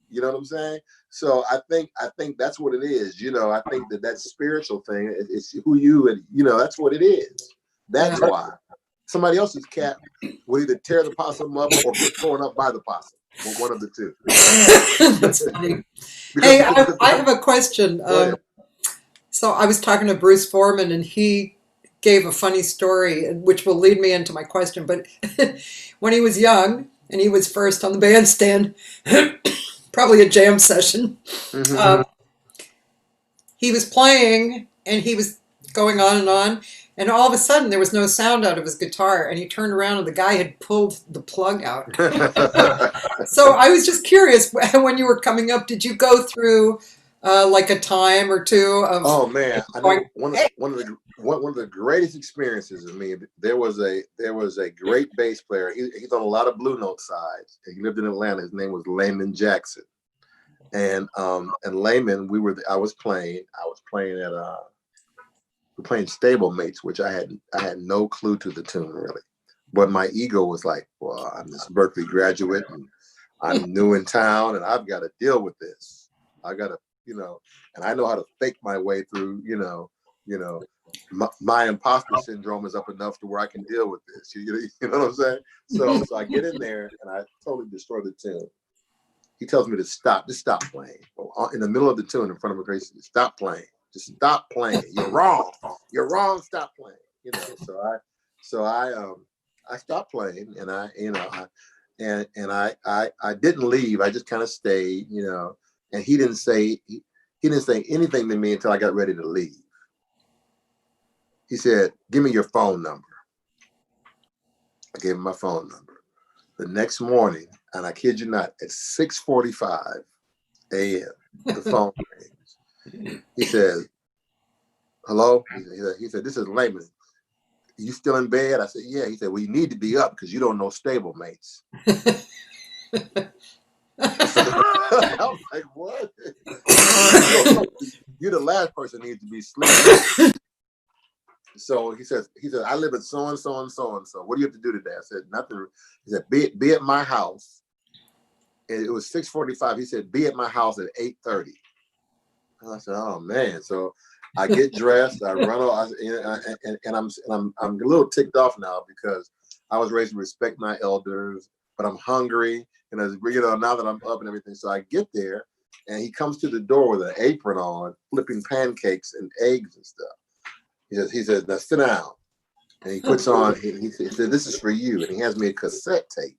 You know what I'm saying? So I think that's what it is. I think that spiritual thing is who you and that's what it is. Yeah. That's why somebody else's cat will either tear the possum up or get torn up by the possum. One of the two. That's funny. because Hey, because I, because I because have a question. go ahead. So I was talking to Bruce Foreman, and he gave a funny story, which will lead me into my question. But when he was young and he was first on the bandstand, probably a jam session, Mm-hmm. uh, he was playing and he was going on, and all of a sudden there was no sound out of his guitar, and he turned around and the guy had pulled the plug out. So I was just curious, when you were coming up, did you go through like a time or two of Oh man, I going, know one hey? one of the one of the greatest experiences of me. There was a great bass player. He's on a lot of Blue Note sides. He lived in Atlanta. His name was Layman Jackson. And Layman, I was playing at we're playing stablemates, which I had no clue to the tune really. But my ego was like, well, I'm this Berkeley graduate and I'm new in town and I've got to deal with this. I got to, and I know how to fake my way through, my imposter syndrome is up enough to where I can deal with this. You know what I'm saying? So I get in there and I totally destroy the tune. He tells me to stop, just stop playing. In the middle of the tune in front of a Gracie, stop playing. Just stop playing. You're wrong. You're wrong. Stop playing. So I stopped playing and I didn't leave. I just kind of stayed, and he didn't say anything to me until I got ready to leave. He said, give me your phone number. I gave him my phone number. The next morning, and I kid you not, at 6:45 a.m., the phone rings. He says, hello? He said, this is Layman. You still in bed? I said, yeah. He said, well, you need to be up because you don't know stablemates. I was like, what? You're the last person who needs to be sleeping. So he said, I live at so and so and so and so. What do you have to do today? I said, nothing. He said, be at my house. And it was 6:45. He said, be at my house at 8:30. And I said, oh man. So I get dressed, I run off, and I'm a little ticked off now because I was raised to respect my elders, but I'm hungry, and now that I'm up and everything. So I get there, and he comes to the door with an apron on, flipping pancakes and eggs and stuff. He says, now sit down. And he puts on, he said, this is for you. And he has me a cassette tape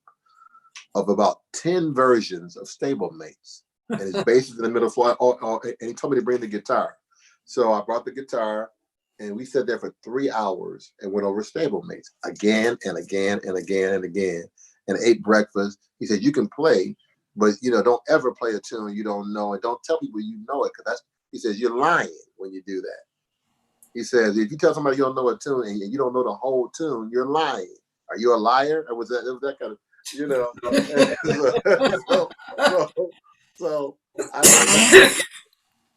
of about 10 versions of stablemates. And his bass is in the middle floor. And he told me to bring the guitar. So I brought the guitar and we sat there for 3 hours and went over stablemates again and again and again and again and ate breakfast. He said, you can play, but don't ever play a tune you don't know. And don't tell people you know it, because he says, you're lying when you do that. He says, if you tell somebody you don't know a tune and you don't know the whole tune, you're lying. Are you a liar? Or was that kind of,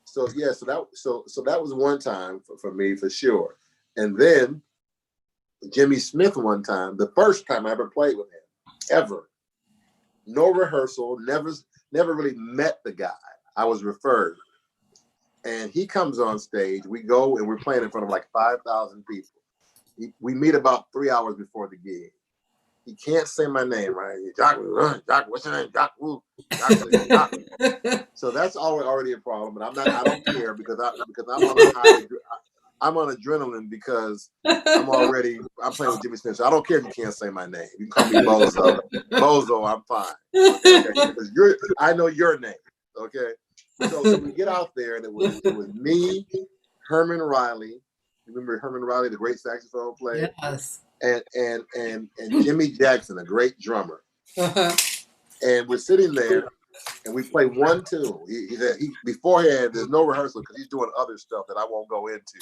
So that was one time for me for sure. And then Jimmy Smith one time, the first time I ever played with him, ever. No rehearsal, never really met the guy. I was referred. And he comes on stage, we go and we're playing in front of like 5,000 people. We meet about 3 hours before the gig. He can't say my name, right? Jacques, what's your name? Jacques, Jacques. So that's already a problem, but I don't care because I'm on a high. I'm on adrenaline because I'm playing with Jimmy Smith. So I don't care if you can't say my name. You can call me Bozo. Bozo, I'm fine. Okay? Because I know your name. Okay. So we get out there, and it was me, Herman Riley. Remember Herman Riley, the great saxophone player? Yes. And Jimmy Jackson, a great drummer. Uh-huh. And we're sitting there, and we play one tune. He beforehand, there's no rehearsal because he's doing other stuff that I won't go into.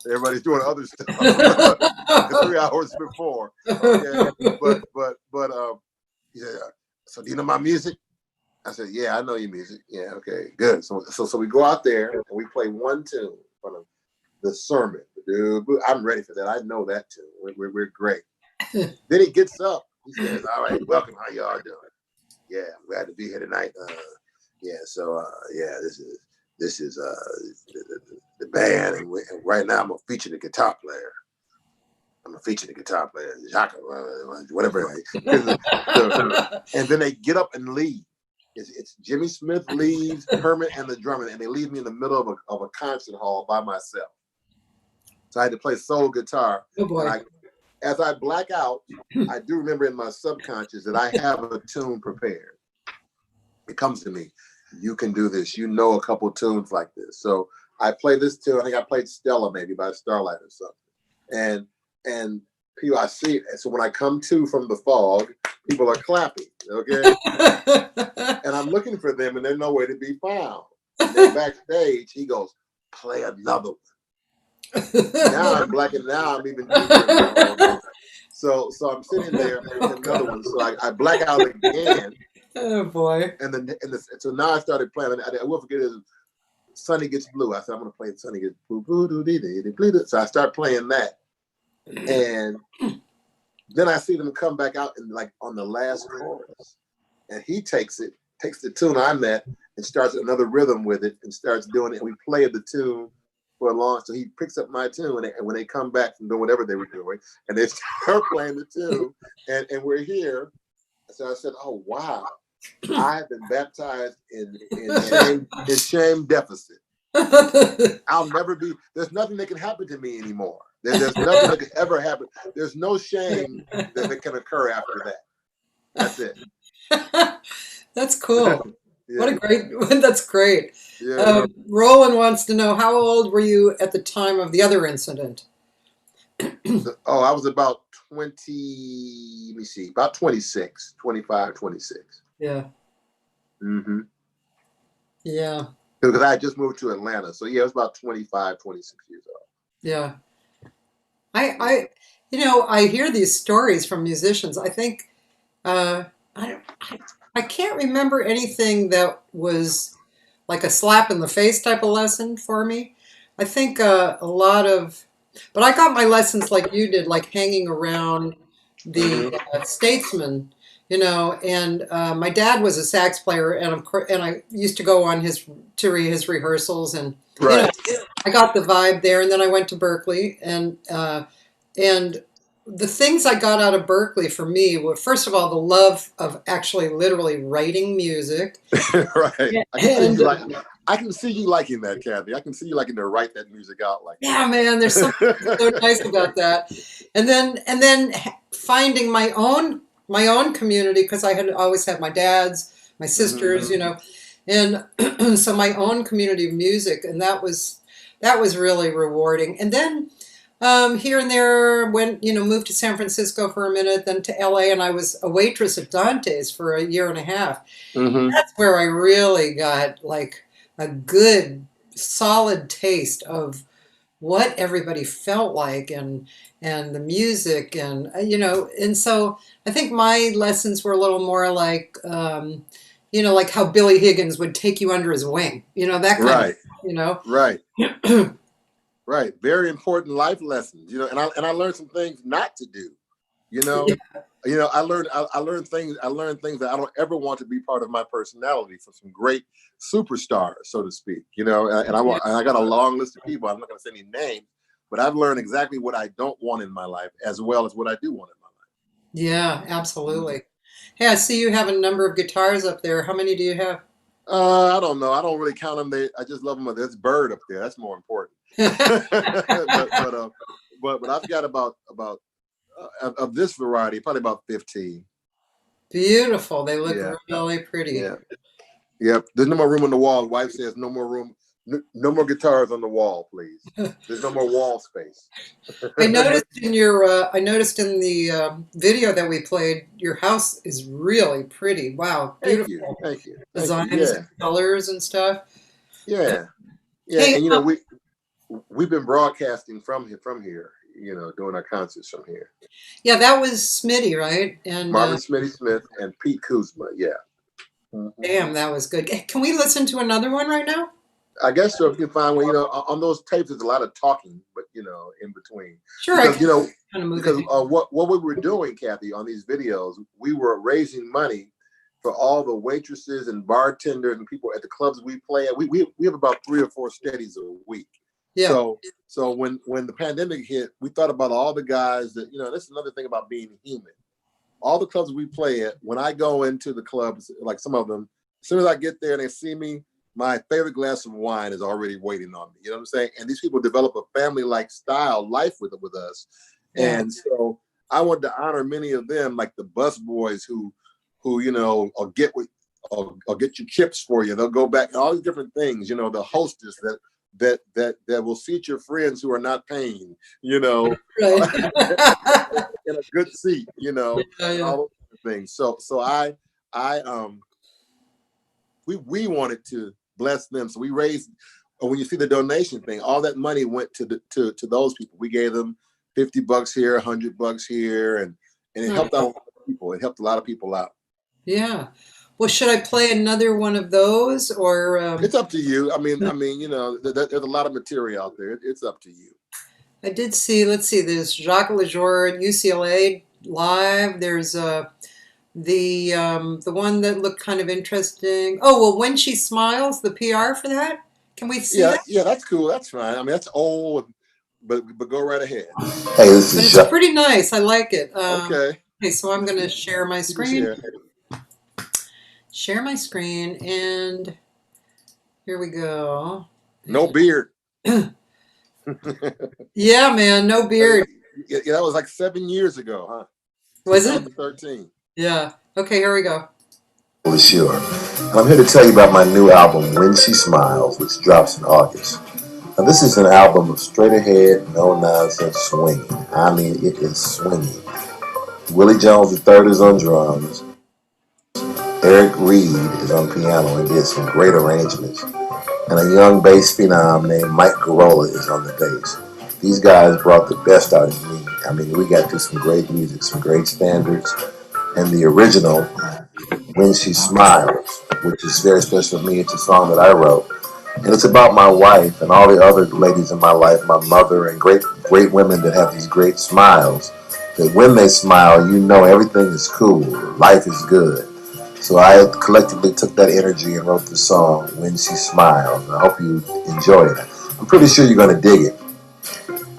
Everybody's doing other stuff 3 hours before. Okay, but he said, so do you know my music? I said, yeah, I know your music. Yeah, okay, good. So we go out there and we play one tune from the sermon. Dude, I'm ready for that. I know that tune. We're great. Then he gets up. He says, all right, welcome. How y'all doing? Yeah, I'm glad to be here tonight. This is the band, and right now I'm gonna feature the guitar player. Jacques, whatever. And then they get up and leave. It's Jimmy Smith leaves, Herman and the drummer, and they leave me in the middle of a concert hall by myself. So I had to play solo guitar. Oh boy. As I black out, I do remember in my subconscious that I have a tune prepared. It comes to me, you can do this. You know a couple tunes like this. So I play this tune. I think I played Stella maybe by Starlight or something. And people I see, so when I come to from the fog, people are clapping, okay? And I'm looking for them and they're nowhere to be found. And then backstage, he goes, play another one. Now I'm black and now I'm even deeper. So I'm sitting there playing another one. So I black out again. Oh boy. So now I started playing. I will forget it. Sunny Gets Blue. I said, I'm going to play Sunny Gets Blue. Blue, doo, dee, dee, dee, blue, doo. So I start playing that. And then I see them come back out and like on the last chorus. And he takes the tune I'm at and starts another rhythm with it and starts doing it. And we played the tune for a long, so he picks up my tune, and when they come back from doing whatever they were doing, and they start playing the tune, and we're here. So I said, "Oh wow, I've been baptized in shame deficit. I'll never be. There's nothing that can happen to me anymore. There's nothing that can ever happen. There's no shame that can occur after that. That's it." That's cool. Yeah. What a great, that's great. Yeah. Roland wants to know, how old were you at the time of the other incident? Oh, I was about 20, let me see, about 26, 25, 26. Yeah. Mm-hmm. Yeah. Because I had just moved to Atlanta. So yeah, it was about 25, 26 years old. Yeah. I hear these stories from musicians. I think, I can't remember anything that was like a slap in the face type of lesson for me. I think a lot of, but I got my lessons like you did, like hanging around the Statesman, and my dad was a sax player, and of course, and I used to go on his rehearsals, and Right. I got the vibe there, and then I went to Berkeley, and the things I got out of Berkeley for me were, first of all, the love of actually literally writing music. Right. And, I can see you liking that, Cathy. I can see you liking to write that music out like that. Yeah, man, there's something so nice about that. And then finding my own community, because I had always had my dad's, my sisters, and so my own community of music, and that was really rewarding. And then here and there, moved to San Francisco for a minute, then to LA, and I was a waitress at Dante's for a year and a half. That's where I really got like a good, solid taste of what everybody felt like, and the music, and and so I think my lessons were a little more like like how Billy Higgins would take you under his wing, that kind of, Right. Right. Very important life lessons, and I learned some things not to do, I learned things that I don't ever want to be part of my personality from some great superstars, so to speak, and I got a long list of people. I'm not going to say any names, but I've learned exactly what I don't want in my life as well as what I do want in my life. Yeah, absolutely. Hey, I see you have a number of guitars up there. How many do you have? I don't know. I don't really count them. I just love them. There's Bird up there. That's more important. but I've got about of this variety, probably about 15. Beautiful. They look really pretty. Yeah. Yep. There's no more room on the wall. Wife says no more room. No more guitars on the wall, please. There's no more wall space. I noticed in the video that we played, your house is really pretty. Wow, beautiful. Thank you. Designs, and colors, and stuff. Yeah. Hey, and we've been broadcasting from here. Doing our concerts from here. Yeah, that was Smitty, right? And Marvin Smitty Smith and Pete Kuzma. Yeah. Damn, that was good. Can we listen to another one right now? I guess so. If you can find one, on those tapes, there's a lot of talking, but in between. Sure. Because what we were doing, Cathy, on these videos, we were raising money for all the waitresses and bartenders and people at the clubs we play at. We have about 3 or 4 steadies a week. Yeah. So when the pandemic hit, we thought about all the guys that, that's another thing about being human. All the clubs we play at, when I go into the clubs, like some of them, as soon as I get there and they see me, my favorite glass of wine is already waiting on me. You know what I'm saying? And these people develop a family-like style life with us. Yeah. And so I wanted to honor many of them, like the bus boys who will get your chips for you. They'll go back, all these different things, the hostess that will seat your friends who are not paying, right. In a good seat, all those things. So we wanted to bless them. So we raised, when you see the donation thing, all that money went to those people. We gave them $50 here, $100 here, and it helped out a lot of people. It helped a lot of people out. Yeah. Well, should I play another one of those, or It's up to you. You know, there's a lot of material out there. It's up to you. I did see. Let's see. There's Jacques Lesure at UCLA live. There's the one that looked kind of interesting. Oh well, When She Smiles, the PR for that. Can we see Yeah, that? yeah, that's cool. That's fine. I mean, that's old, but go right ahead. Hey, this But is it's pretty nice. I like it. Okay, Okay, so I'm going to share my you can screen. share. Share my screen, and here we go. No beard. Yeah, man, no beard. Yeah, that was like 7 years ago, huh? Was it? 2013. Yeah. Okay, here we go. Lesure, and I'm here to tell you about my new album, When She Smiles, which drops in August. Now, this is an album of straight ahead, no nonsense swinging. I mean, it is swinging. Willie Jones III is on drums. Eric Reed is on piano and did some great arrangements. And a young bass phenom named Mike Garola is on the bass. These guys brought the best out of me. I mean, we got to some great music, some great standards. And the original, When She Smiles, which is very special to me, it's a song that I wrote. And it's about my wife and all the other ladies in my life, my mother, and great women that have these great smiles. That when they smile, you know everything is cool, life is good. So I collectively took that energy and wrote the song, When She Smiles. I hope you enjoy it. I'm pretty sure you're going to dig it.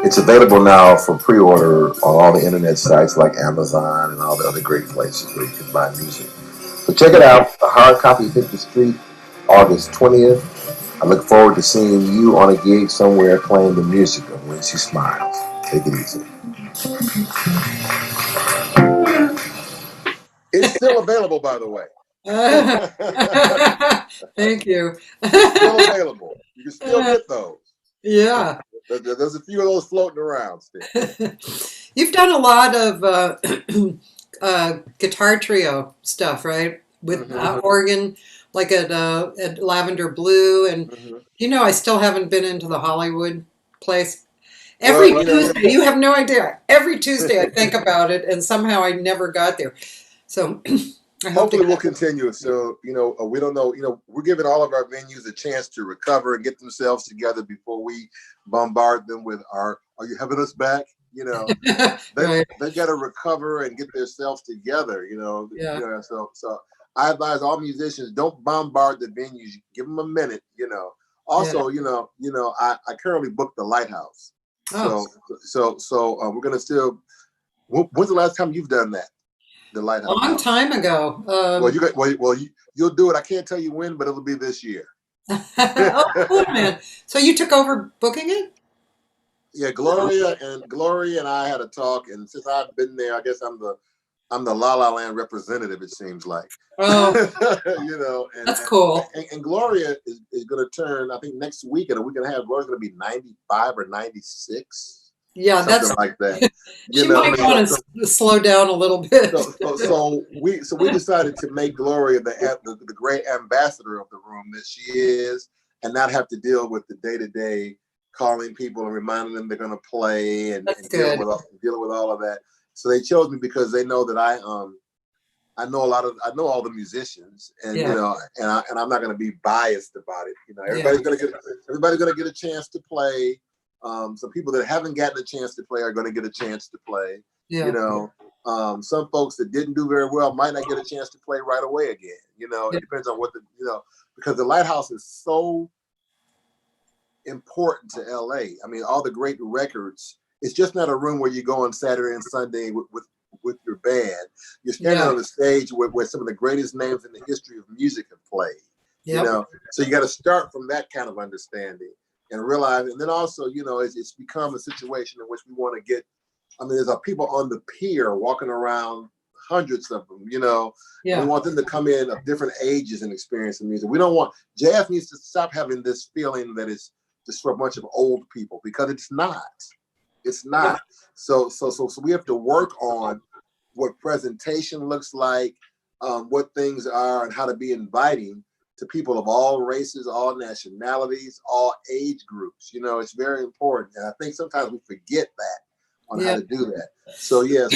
It's available now for pre-order on all the internet sites like Amazon and all the other great places where you can buy music. So check it out. The hard copy hit the street August 20th. I look forward to seeing you on a gig somewhere playing the music of When She Smiles. Take it easy. It's still available, by the way. Thank you. It's still available. You can still get those. Yeah. There's a few of those floating around still. You've done a lot of guitar trio stuff, right? With organ, like at Lavender Blue, and I still haven't been into the Hollywood place. Every Tuesday, you have no idea. Every Tuesday, I think about it, and somehow I never got there. So I hope hopefully we'll continue. So we don't know. We're giving all of our venues a chance to recover and get themselves together before we bombard them with "Are you having us back?" They got to recover and get themselves together. Yeah. So I advise all musicians, don't bombard the venues. Give them a minute. Also, I currently book the Lighthouse. Oh. So we're gonna still. When's the last time you've done that? The Lighthouse. A long time ago. You'll do it. I can't tell you when, but it'll be this year. Oh, cool, man. So you took over booking it? Yeah, Gloria and I had a talk, and since I've been there, I guess I'm the La La Land representative. It seems like. Oh, that's cool. And Gloria is going to turn, I think, next week, and a week and a half. Gloria's going to be 95 or 96. Yeah, something like that. She might want to slow down a little bit. So we decided to make Gloria the great ambassador of the room that she is, and not have to deal with the day-to-day calling people and reminding them they're going to play and dealing with all of that. So they chose me because they know that I know all the musicians, and and I'm not going to be biased about it. Everybody's going to get a chance to play. Some people that haven't gotten a chance to play are going to get a chance to play. Some folks that didn't do very well might not get a chance to play right away again. It depends on what because the Lighthouse is so important to LA. I mean, all the great records. It's just not a room where you go on Saturday and Sunday with your band. You're standing on the stage where some of the greatest names in the history of music have played. So you got to start from that kind of understanding and realize, and then also, it's become a situation in which we want to get. I mean, there's people on the pier walking around, hundreds of them. We want them to come in of different ages and experience the music. We don't want jazz needs to stop having this feeling that it's just for a bunch of old people, because it's not. It's not. So we have to work on what presentation looks like, what things are, and how to be inviting to people of all races, all nationalities, all age groups. It's very important. And I think sometimes we forget that on how Yeah. to do that. So yeah,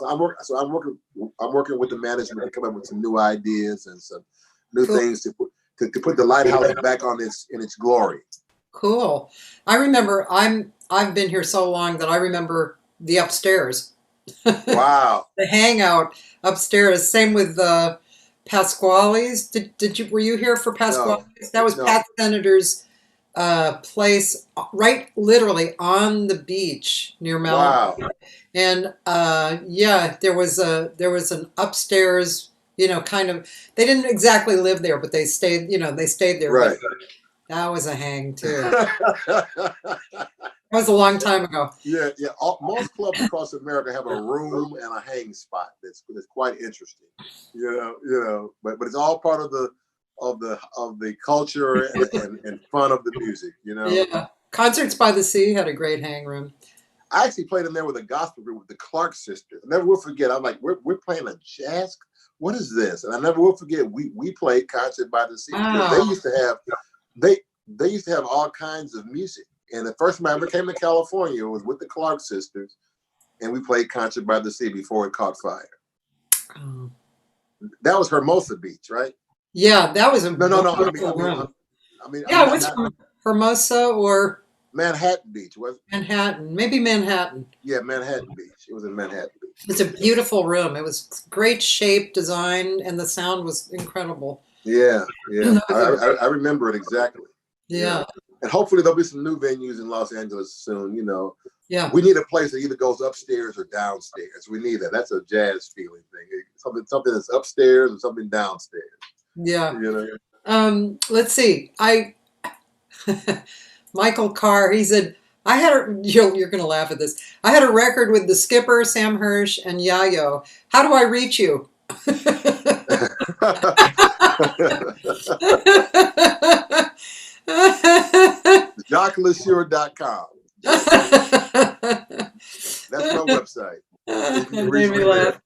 I'm working with the management to come up with some new ideas and some new Cool. things to put the lighthouse back on its glory. Cool. I remember I've been here so long that I remember the upstairs. Wow. The hangout upstairs. Same with Pasquale's. Were you here for Pasquale's? No, That was no. Pat Senator's place, right, literally on the beach near Malibu. Wow. And yeah, there was an upstairs. Kind of. They didn't exactly live there, but they stayed. They stayed there. Right. But that was a hang too. That was a long time ago. Yeah. Most clubs across America have a room and a hang spot. That's quite interesting. But it's all part of the culture and fun of the music. Yeah. Concerts by the Sea had a great hang room. I actually played in there with a gospel group with the Clark sisters. I never will forget. I'm like, we're playing a jazz. What is this? And I never will forget. We played Concert by the Sea because Wow. they used to have all kinds of music. And the first time I ever came to California was with the Clark sisters, and we played Concert by the Sea before it caught fire. Oh. That was Hermosa Beach, right? Yeah, that was a No. wonderful room. Yeah, what's Hermosa or Manhattan Beach, was it? Manhattan? Maybe Manhattan. Yeah, Manhattan Beach. It was in Manhattan Beach. It's a beautiful room. It was great shape, design, and the sound was incredible. Yeah. I remember it exactly. Yeah. And hopefully there'll be some new venues in Los Angeles soon. Yeah. We need a place that either goes upstairs or downstairs. We need that. That's a jazz feeling thing. Something that's upstairs or something downstairs. Yeah. Let's see. Michael Carr, he said, you're going to laugh at this. I had a record with the Skipper, Sam Hirsch, and Yayo. How do I reach you? JacquesLesure.com. That's my website. That made me laugh.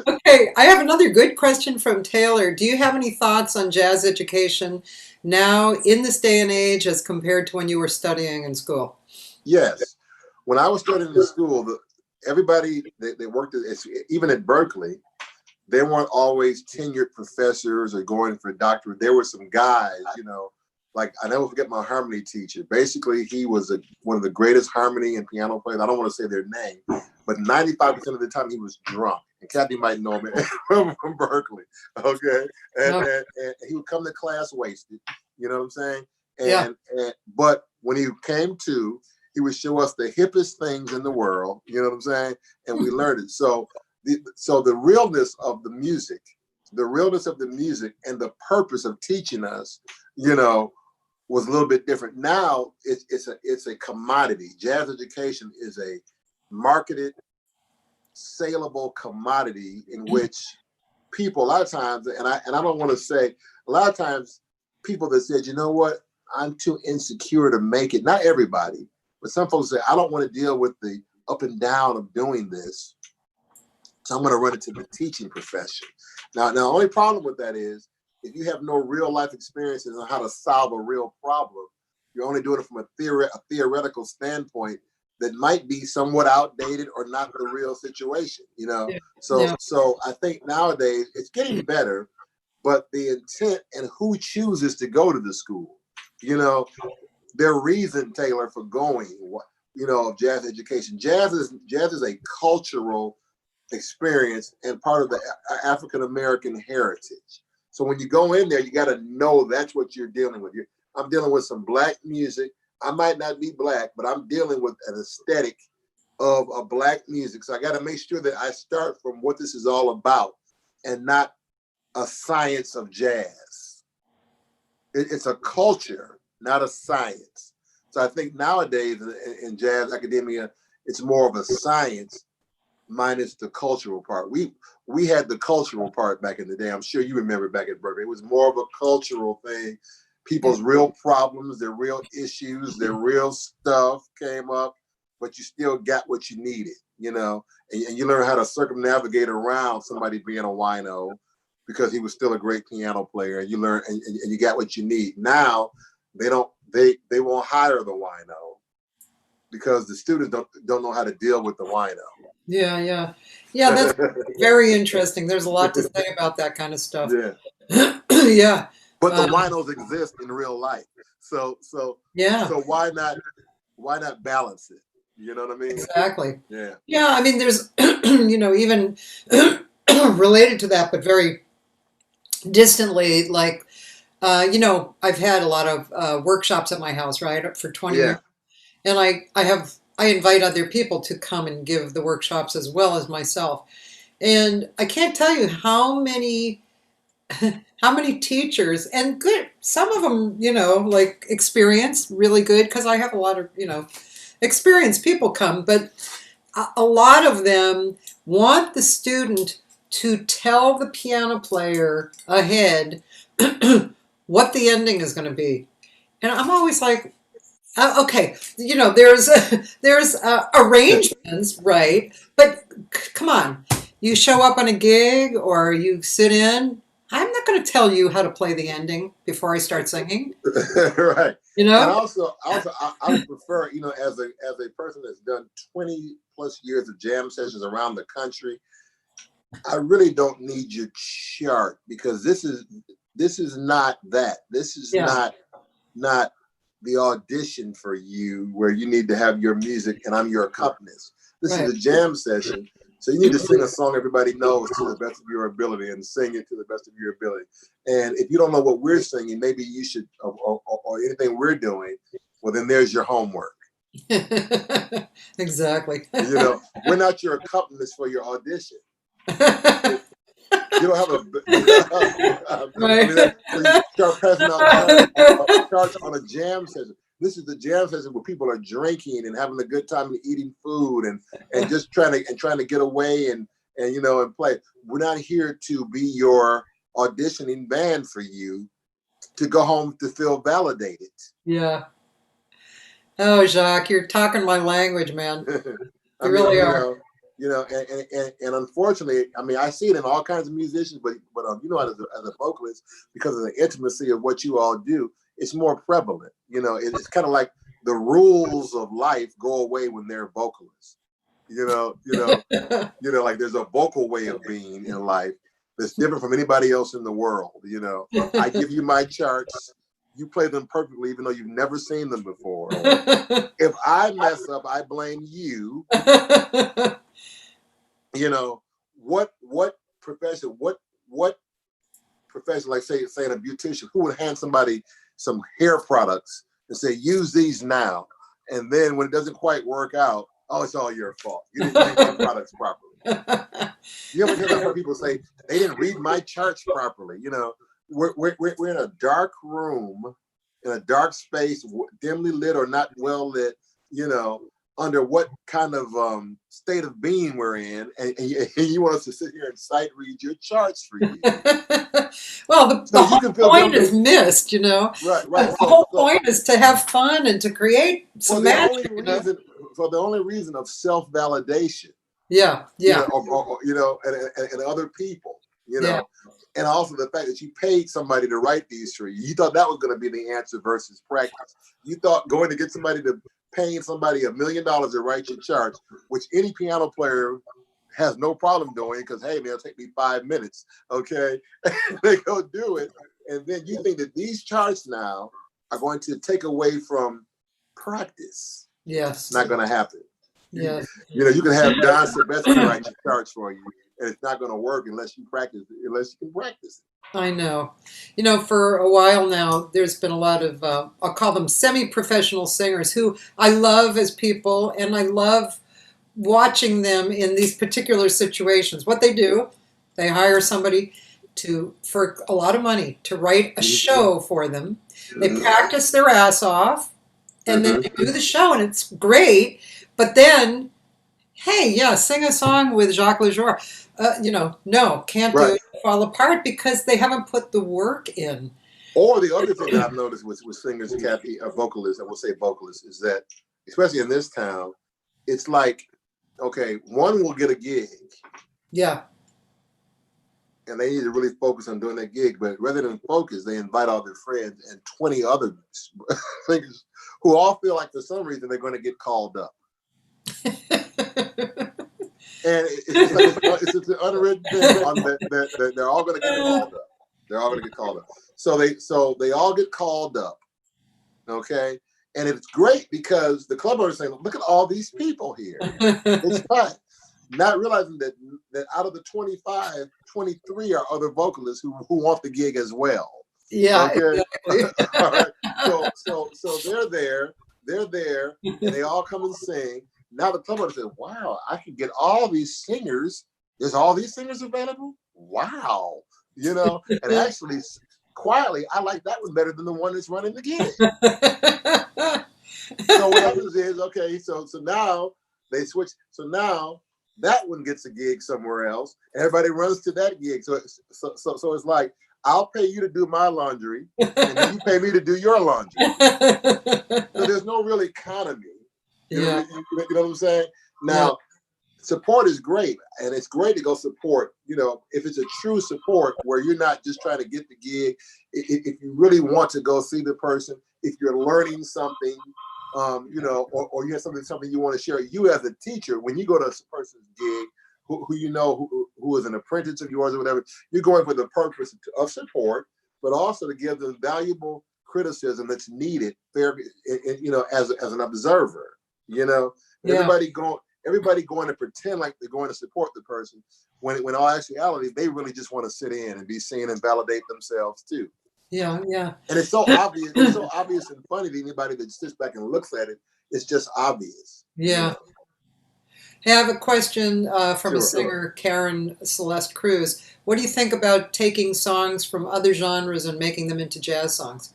Okay, I have another good question from Taylor. Do you have any thoughts on jazz education now in this day and age as compared to when you were studying in school? Yes. When I was studying in school, everybody that worked even at Berkeley, they weren't always tenured professors or going for doctorate. There were some guys, like I never forget my harmony teacher. Basically, he was one of the greatest harmony and piano players. I don't want to say their name, but 95% of the time he was drunk. And Cathy might know him from Berkeley. Okay. And he would come to class wasted. You know what I'm saying? But when he came to, he would show us the hippest things in the world. You know what I'm saying? And we learned it. So the realness of the music and the purpose of teaching us, was a little bit different. Now it's a commodity. Jazz education is a marketed, saleable commodity in which people a lot of times, and I don't want to say, a lot of times people that said, you know what, I'm too insecure to make it. Not everybody, but some folks say, I don't want to deal with the up and down of doing this, so I'm going to run into the teaching profession. Now the only problem with that is if you have no real life experiences on how to solve a real problem, you're only doing it from a theoretical standpoint that might be somewhat outdated or not the real situation, So I think nowadays it's getting better, but the intent and who chooses to go to the school, their reason, Taylor, for going, jazz education. Jazz is a cultural experience and part of the African American heritage. So when you go in there, you got to know that's what you're dealing with. I'm dealing with some Black music. I might not be Black, but I'm dealing with an aesthetic of a Black music. So I got to make sure that I start from what this is all about and not a science of jazz. It's a culture, not a science. So I think nowadays in jazz academia, it's more of a science minus the cultural part. We had the cultural part back in the day. I'm sure you remember back at Berkeley. It was more of a cultural thing. People's real problems, their real issues, their real stuff came up, but you still got what you needed, and you learn how to circumnavigate around somebody being a wino because he was still a great piano player. And you learn and you got what you need. Now they won't hire the wino. because the students don't know how to deal with the wino. Yeah, yeah. Yeah, that's very interesting. There's a lot to say about that kind of stuff. Yeah. Yeah. But the winos exist in real life. So Yeah. why not balance it? You know what I mean? Exactly. Yeah. Yeah, I mean there's even related to that, but very distantly, like I've had a lot of workshops at my house, right, for 20 years. And I invite other people to come and give the workshops as well as myself. And I can't tell you how many teachers, and good, some of them, like experienced, really good, because I have a lot of, experienced people come, but a lot of them want the student to tell the piano player ahead what the ending is going to be. And I'm always like, okay, there's arrangements, right? But come on, you show up on a gig or you sit in. I'm not going to tell you how to play the ending before I start singing. Right. And also, I would prefer, as a person that's done 20 plus years of jam sessions around the country, I really don't need your chart, because this is not that. This is not the audition for you where you need to have your music and I'm your accompanist. This is a jam session. So you need to sing a song everybody knows to the best of your ability and sing it to the best of your ability. And if you don't know what we're singing, maybe you should, or anything we're doing, well, then there's your homework. Exactly. We're not your accompanist for your audition. You don't have a right. so you start passing out charts on a jam session. This is the jam session where people are drinking and having a good time and eating food and just trying to get away and play. We're not here to be your auditioning band for you to go home to feel validated. Yeah. Oh, Jacques, you're talking my language, man. You really are. And unfortunately, I mean, I see it in all kinds of musicians, but as a vocalist, because of the intimacy of what you all do, it's more prevalent. It's kind of like the rules of life go away when they're vocalists. Like there's a vocal way of being in life that's different from anybody else in the world. I give you my charts. You play them perfectly, even though you've never seen them before. If I mess up, I blame you. What profession, like saying a beautician, who would hand somebody some hair products and say, use these now. And then when it doesn't quite work out, oh, it's all your fault. You didn't make the products properly. You ever hear people say, they didn't read my charts properly? We're in a dark room, in a dark space, dimly lit or not well lit, under what kind of state of being we're in, and you want us to sit here and sight read your charts for you. Well, the whole point is missed, Right. The whole point is to have fun and to create some magic. For the only reason of self-validation. Yeah. And other people, and also the fact that you paid somebody to write these for you. You thought that was going to be the answer versus practice. You thought going to get somebody to paying somebody $1 million to write your charts, which any piano player has no problem doing, because hey, man, it'll take me 5 minutes. Okay, they go do it, and then you think that these charts now are going to take away from practice. Yes, it's not going to happen. Yes, you can have Don Silvestri write your charts for you, and it's not going to work unless you practice, unless you can practice it. I know. For a while now, there's been a lot of, I'll call them semi-professional singers who I love as people, and I love watching them in these particular situations. What they do, they hire somebody for a lot of money to write a show for them. They practice their ass off, and then they do the show, and it's great. But then, hey, sing a song with Jacques Lesure. No, can't do it. Fall apart because they haven't put the work in. Or the other thing that I've noticed with singers, Cathy, vocalists, I will say vocalists, is that, especially in this town, it's like, okay, one will get a gig. Yeah. And they need to really focus on doing that gig, but rather than focus, they invite all their friends, and 20 other singers who all feel like for some reason they're going to get called up. And it's just like it's an unwritten thing that they're all going to get called up. They're all going to get called up. So they all get called up, okay? And it's great because the club owners saying, look at all these people here. It's fun. Not realizing that out of the 25, 23 are other vocalists who want the gig as well. Yeah. Okay. Exactly. All right. So they're there, and they all come and sing. Now the club owner said, wow, I can get all these singers. There's all these singers available? Wow. You know, and actually quietly, I like that one better than the one that's running the gig. So what happens is, okay, so now they switch. So now that one gets a gig somewhere else. Everybody runs to that gig. So it's like, I'll pay you to do my laundry, and then you pay me to do your laundry. So there's no real economy. You know what I'm saying? Now, support is great, and it's great to go support. You know, if it's a true support where you're not just trying to get the gig, if you really want to go see the person, if you're learning something, you know, or you have something you want to share. You as a teacher, when you go to a person's gig, who you know who is an apprentice of yours or whatever, you're going for the purpose of support, but also to give them valuable criticism that's needed, you know, as an observer. You know, everybody going to pretend like they're going to support the person when all actuality they really just want to sit in and be seen and validate themselves too. Yeah. And it's so obvious. It's so obvious and funny to anybody that sits back and looks at it. It's just obvious. Yeah. You know? Hey, I have a question from a singer, Karen Celeste Cruz. What do you think about taking songs from other genres and making them into jazz songs?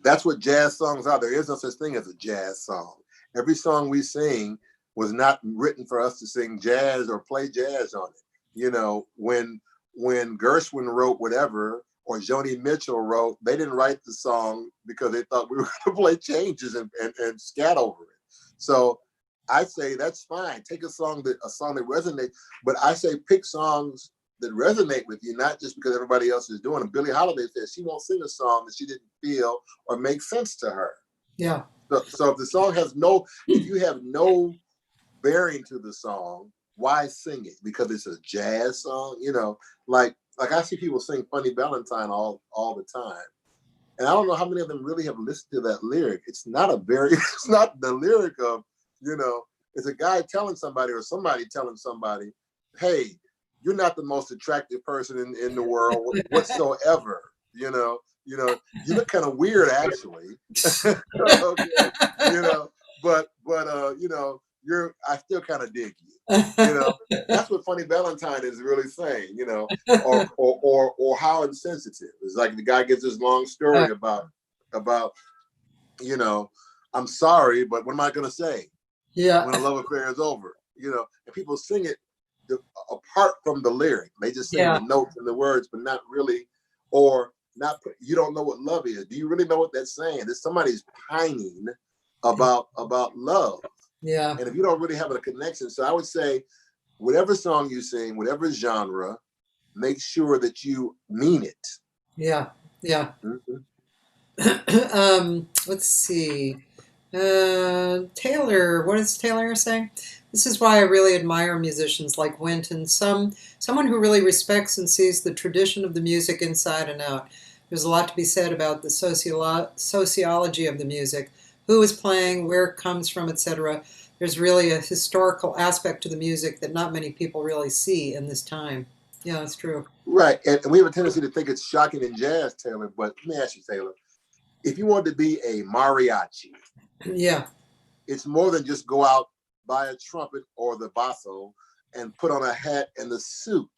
That's what jazz songs are. There is no such thing as a jazz song. Every song we sing was not written for us to sing jazz or play jazz on it. You know, when Gershwin wrote whatever, or Joni Mitchell wrote, they didn't write the song because they thought we were going to play changes and scat over it. So I say that's fine. Take a song that resonates, but I say pick songs that resonate with you, not just because everybody else is doing it. Billie Holiday says she won't sing a song that she didn't feel or make sense to her. Yeah. So if the song if you have no bearing to the song, why sing it? Because it's a jazz song, you know, like I see people sing Funny Valentine all the time. And I don't know how many of them really have listened to that lyric. It's not the lyric of, you know, it's a guy telling somebody or somebody telling somebody, hey, you're not the most attractive person in the world whatsoever. You know, you look kind of weird actually. Okay, you know, but you know, I still kind of dig you. You know, that's what Funny Valentine is really saying, you know, or how insensitive. It's like the guy gives this long story about, you know, I'm sorry, but what am I going to say? Yeah. When a love affair is over, you know, and people sing it apart from the lyric. They just sing the notes and the words, but not really, you don't know what love is. Do you really know what that's saying? That somebody's pining about love. Yeah. And if you don't really have a connection, so I would say, whatever song you sing, whatever genre, make sure that you mean it. Yeah. Mm-hmm. Let's see. Taylor, what is Taylor saying? This is why I really admire musicians like Wynton, someone who really respects and sees the tradition of the music inside and out. There's a lot to be said about the sociology of the music, who is playing, where it comes from, etc. There's really a historical aspect to the music that not many people really see in this time. Yeah, that's true. Right, and we have a tendency to think it's shocking in jazz, Taylor, but let me ask you, Taylor, if you want to be a mariachi, it's more than just go out, buy a trumpet or the basso and put on a hat and the suit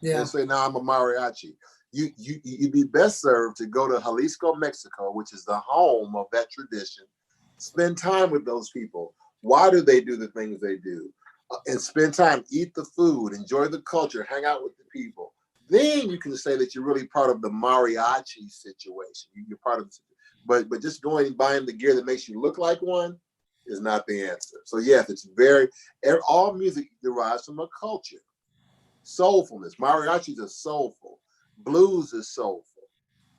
and say, now I'm a mariachi. You'd be best served to go to Jalisco, Mexico, which is the home of that tradition, spend time with those people. Why do they do the things they do? And spend time, eat the food, enjoy the culture, hang out with the people. Then you can say that you're really part of the mariachi situation. You're part of the, but just going and buying the gear that makes you look like one is not the answer. So yes, all music derives from a culture. Soulfulness. Mariachis are soulful. Blues is soulful.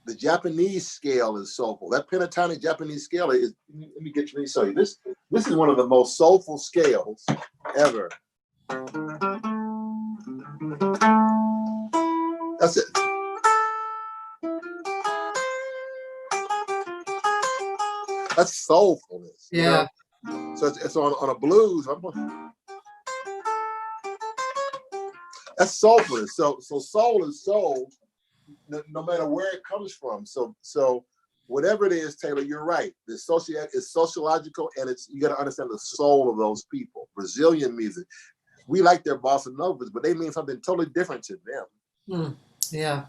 the Japanese scale is soulful. That pentatonic Japanese scale is. Let me show you this. This is one of the most soulful scales ever. That's it. That's soulfulness. Yeah. You know? So it's on a blues. That's soulfulness. So soul is soul, no matter where it comes from. So whatever it is, Taylor, you're right. It's sociological, and you got to understand the soul of those people. Brazilian music, we like their bossa novas, but they mean something totally different to them. Yeah.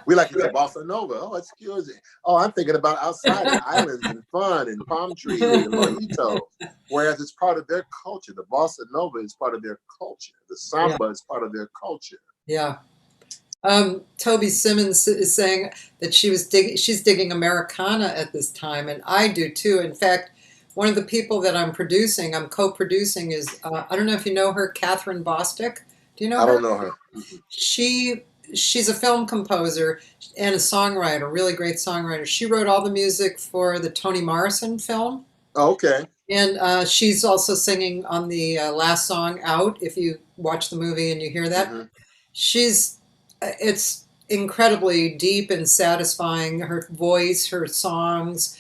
We like the bossa nova. Oh, excuse me. Oh, I'm thinking about outside the islands and fun and palm trees and mojitos. Whereas it's part of their culture. The bossa nova is part of their culture. The samba is part of their culture. Yeah. Toby Simmons is saying that she's digging Americana at this time, and I do too. In fact, one of the people that I'm co-producing is, I don't know if you know her, Catherine Bostic. Do you know her? I don't know her. She's a film composer and a songwriter, really great songwriter. She wrote all the music for the Toni Morrison film. Oh, okay. And she's also singing on the last song out, if you watch the movie and you hear that. It's incredibly deep and satisfying, her voice, her songs.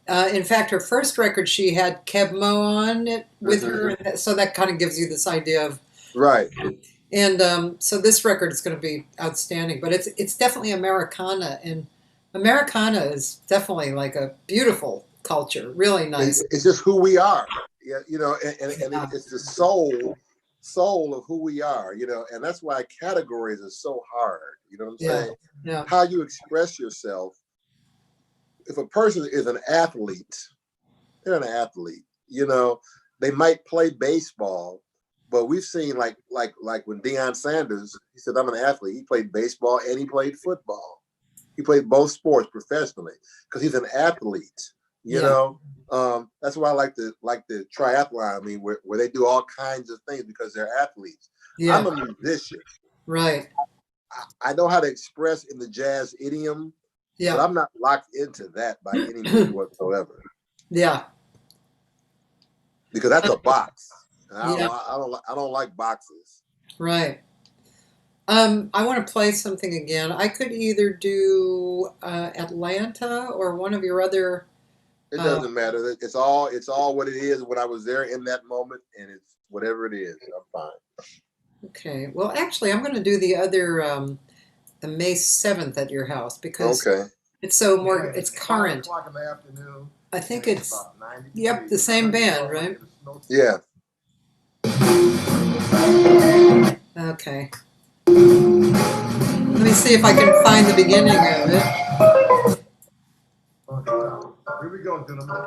In fact, her first record, she had Kebmo on it with her. So that kind of gives you this idea of... Right. And so this record is going to be outstanding, but it's definitely Americana, and Americana is definitely like a beautiful culture, really nice. It's just who we are, yeah, you know, and it's the soul of who we are, you know, and that's why categories are so hard. You know what I'm saying? Yeah. How you express yourself. If a person is an athlete, they're an athlete. You know, they might play baseball. But we've seen like when Deion Sanders, he said, I'm an athlete. He played baseball and he played football. He played both sports professionally because he's an athlete, you know? That's why I like the triathlon, I mean, where they do all kinds of things because they're athletes. Yeah. I'm a musician. Right. I know how to express in the jazz idiom, but I'm not locked into that by any means whatsoever. Yeah. Because that's a box. I don't like boxes. Right. I want to play something again. I could either do Atlanta or one of your other. It doesn't matter. It's all what it is when I was there in that moment, and it's whatever it is. I'm fine. Okay. Well, actually, I'm going to do the other, the May 7th at your house because it's so more. It's current. 5 o'clock in the afternoon. I think it's the same band, right? Yeah. Okay. Let me see if I can find the beginning of it. Here we go, gentlemen.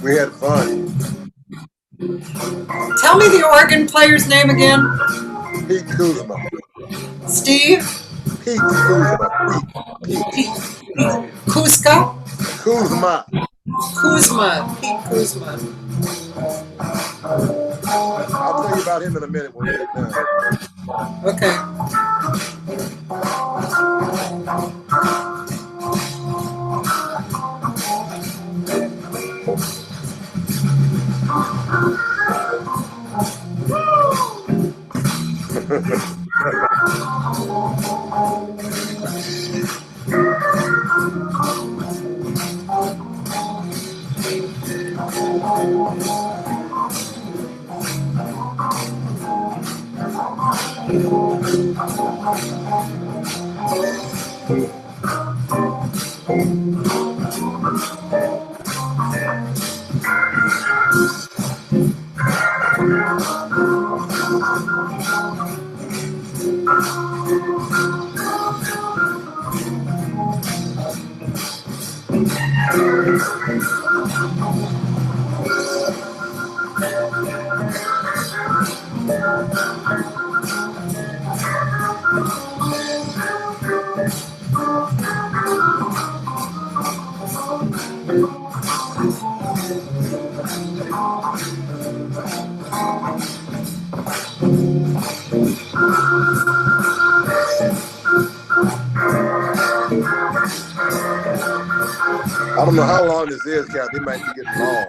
We had fun. Tell me the organ player's name again. Pete Kuzma. Steve? Pete Kuzma. Pete. Kuzma? Kuzma. Kuzma. Pete Kuzma. I'll tell you about him in a minute when we get done. Okay. I don't know how long this is, Cathy. It might be getting long.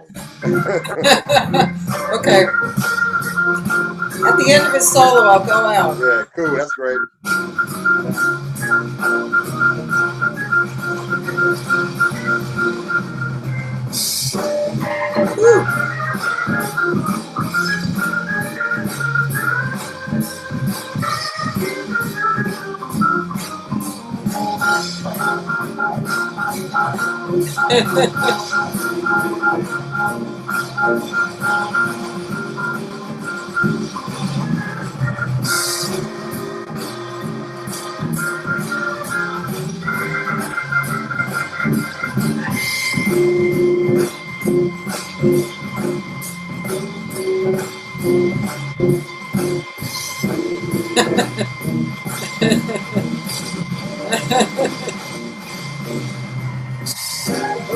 Okay. At the end of his solo, I'll go out. Yeah, cool. That's great. Woo.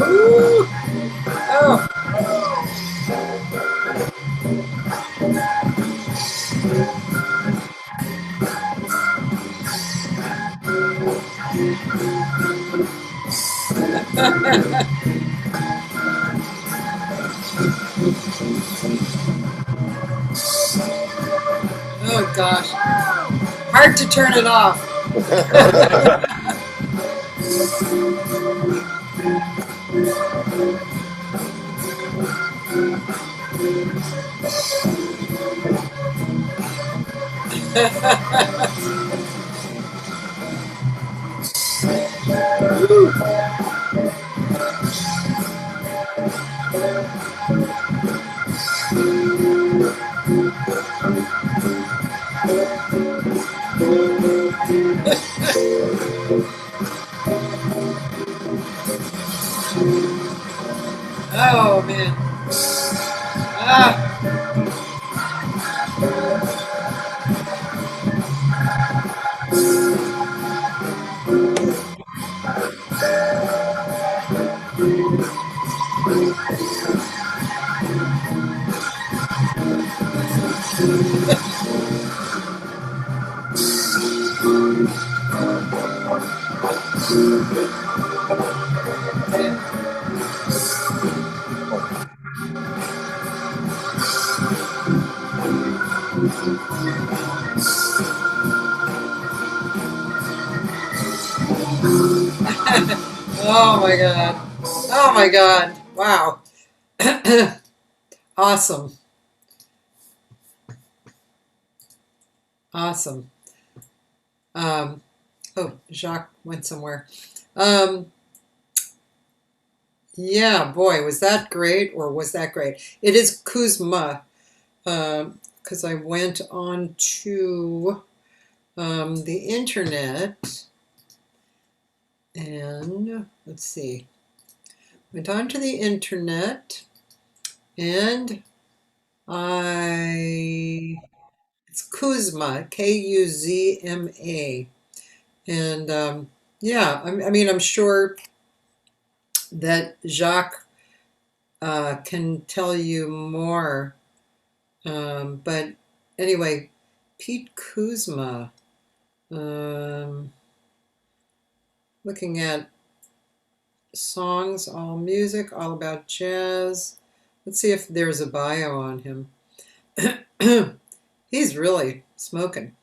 Ooh. Oh. Oh gosh. Hard to turn it off. Oh man. Ah. Oh my god. Oh my god. Wow. Awesome. Awesome. Oh, Jacques went somewhere. Yeah, boy, was that great or was that great? It is Kuzma, because I went on to the internet And let's see. Went onto the internet and it's Kuzma, Kuzma. And yeah, I mean, I'm sure that Jacques can tell you more. But anyway, Pete Kuzma, looking at songs, all music, all about jazz. Let's see if there's a bio on him. He's really smoking.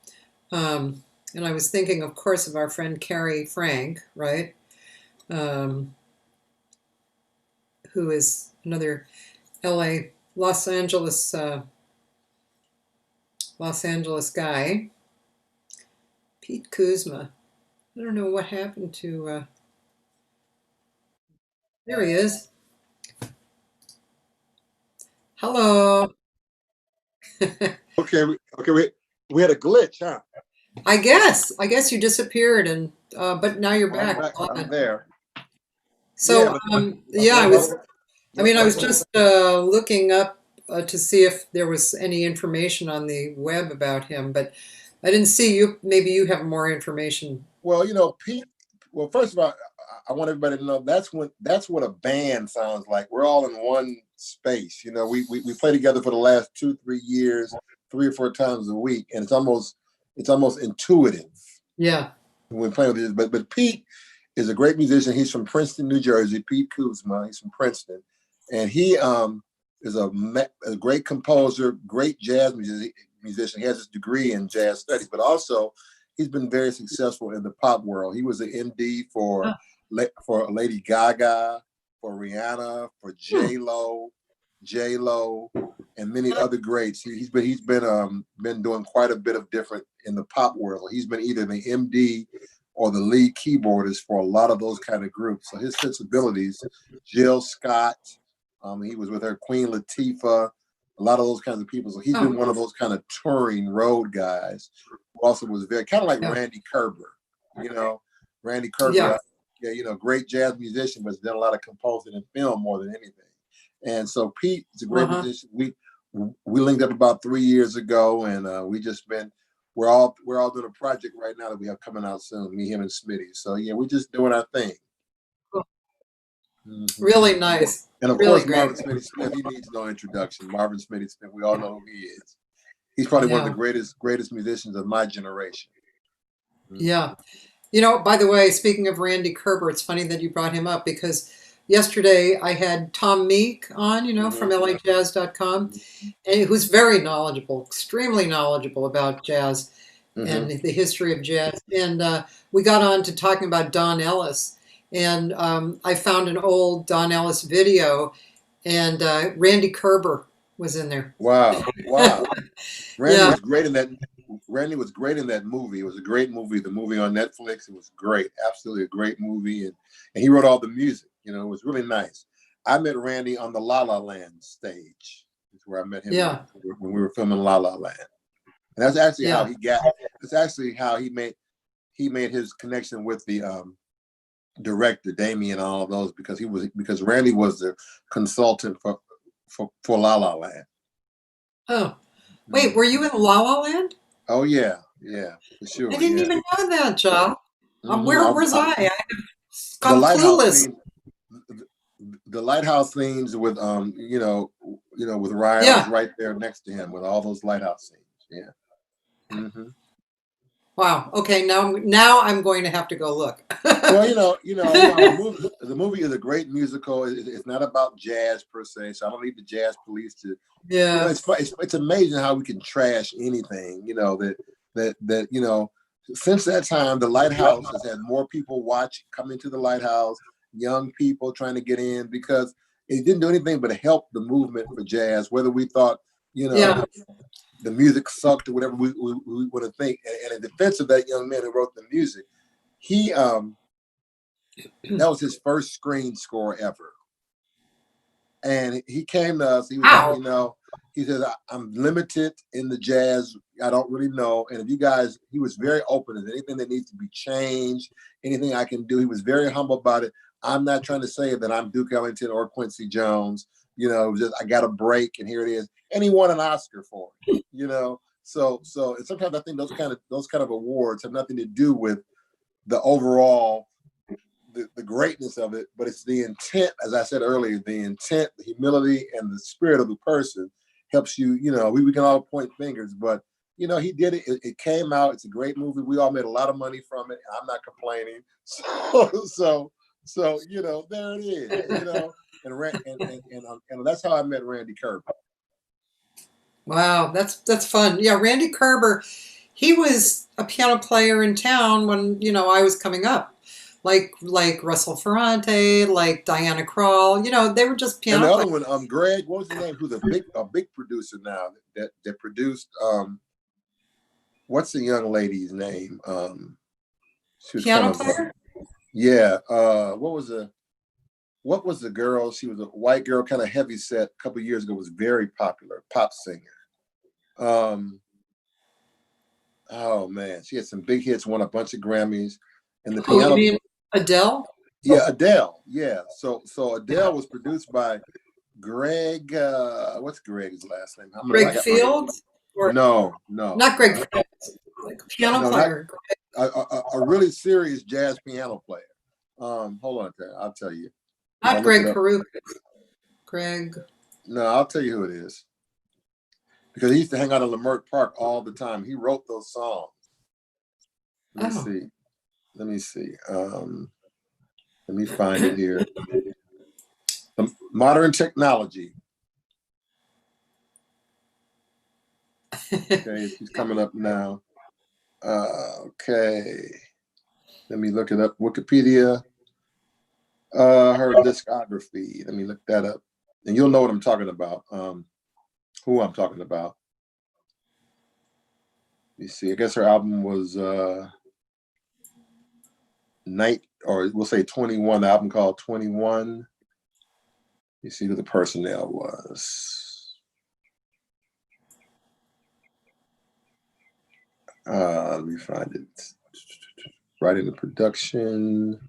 And I was thinking, of course, of our friend Carrie Frank, right? Who is another LA, Los Angeles guy. Pete Kuzma. I don't know what happened to. There he is. Hello. Okay, we had a glitch, huh? I guess you disappeared, and but now you're back. I'm there. So yeah, I was. I mean, I was what- just looking up to see if there was any information on the web about him, but I didn't see you. Maybe you have more information. Well, Pete. Well, first of all, I want everybody to know that's what a band sounds like. We're all in one space. We play together for the last 2-3 years, 3 or 4 times a week, and it's almost intuitive Yeah. when playing with this. But Pete is a great musician. He's from Princeton, New Jersey. Pete Kuzma. He's from Princeton, and he is a great composer, great jazz musician. He has his degree in jazz studies, but also he's been very successful in the pop world. He was an MD for Lady Gaga, for Rihanna, for J Lo, and many other greats. He's been doing quite a bit of different in the pop world. He's been either the MD or the lead keyboardist for a lot of those kind of groups. So his sensibilities, Jill Scott, he was with her, Queen Latifah, a lot of those kinds of people. So he's been one of those kind of touring road guys who also was very kind of like Randy Kerber, Randy Kerber, great jazz musician, but has done a lot of composing and film more than anything. And so Pete is a great musician. We linked up about 3 years ago, and we're all doing a project right now that we have coming out soon. Me, him, and Smitty. So yeah, we're just doing our thing. Mm-hmm. Really nice. And of course, Marvin Smitty Smith. He needs no introduction. Marvin Smitty Smith. We all know who he is. He's probably one of the greatest musicians of my generation. Yeah. By the way, speaking of Randy Kerber, it's funny that you brought him up because yesterday I had Tom Meek on, from LAJazz.com, and who's very knowledgeable, extremely knowledgeable about jazz and the history of jazz. And we got on to talking about Don Ellis. And I found an old Don Ellis video, and Randy Kerber was in there. Wow. Randy was great in that. Randy was great in that movie. It was a great movie. The movie on Netflix. It was great. Absolutely a great movie. And he wrote all the music. It was really nice. I met Randy on the La La Land stage. That's where I met him. Yeah. When we were filming La La Land. And that's actually how he got. That's actually how he made his connection with the director Damien and all of those because Randy was the consultant for La La Land. Oh, wait, were you in La La Land? Oh yeah, for sure. I didn't even know that, Jacques. Where was I? The lighthouse. The lighthouse scenes with with Ryan was right there next to him with all those lighthouse scenes. Yeah. Mm-hmm. Wow. Okay. Now I'm going to have to go look. Well, the movie is a great musical. It's not about jazz per se, so I don't need the jazz police to. Yeah. It's amazing how we can trash anything. That since that time, the Lighthouse has had more people coming to the Lighthouse, young people trying to get in because it didn't do anything but help the movement for jazz. Whether we thought the music sucked or whatever we want to think. And in defense of that young man who wrote the music, he that was his first screen score ever. And he came to us. He was he says, I'm limited in the jazz. I don't really know. And if you guys, he was very open. If anything that needs to be changed, anything I can do, he was very humble about it. I'm not trying to say that I'm Duke Ellington or Quincy Jones. You know, it was just, I got a break and here it is. And he won an Oscar for it, you know? So and sometimes I think those kind of awards have nothing to do with the overall, the greatness of it, but it's the intent, as I said earlier, the intent, the humility, and the spirit of the person helps you, you know, we can all point fingers, but, you know, he did it. It came out. It's a great movie. We all made a lot of money from it. I'm not complaining. So you know, there it is, you know, and that's how I met Randy Kerber. Wow, that's fun. Yeah, Randy Kerber, he was a piano player in town when, you know, I was coming up. Like Russell Ferrante, like Diana Krall, you know, they were just And piano the players. other one, Greg, what was his name? Who's a big producer now that produced what's the young lady's name? She was Piano kind of player? yeah. What was the girl? She was a white girl, kind of heavy set. A couple of years ago, was very popular pop singer. Oh man, she had some big hits, won a bunch of Grammys, and the Oh, piano. you mean Adele? Yeah, Adele. Yeah. So Adele was produced by Greg. What's Greg's last name? Greg Fields? Or No. not Greg Fields, like piano No, player. a really serious jazz piano player. Hold on, I'll tell you. Not Greg Carucas. Greg. No, I'll tell you who it is. Because he used to hang out in Leimert Park all the time. He wrote those songs. Let me see. Let me find it here. Modern Technology. Okay, she's coming up now. Okay. Let me look it up. Wikipedia. Her discography. Let me look that up. And you'll know what I'm talking about. Who I'm talking about. You see, I guess her album was we'll say 21, the album called 21. You see who the personnel was. Let me find it. Right in the production.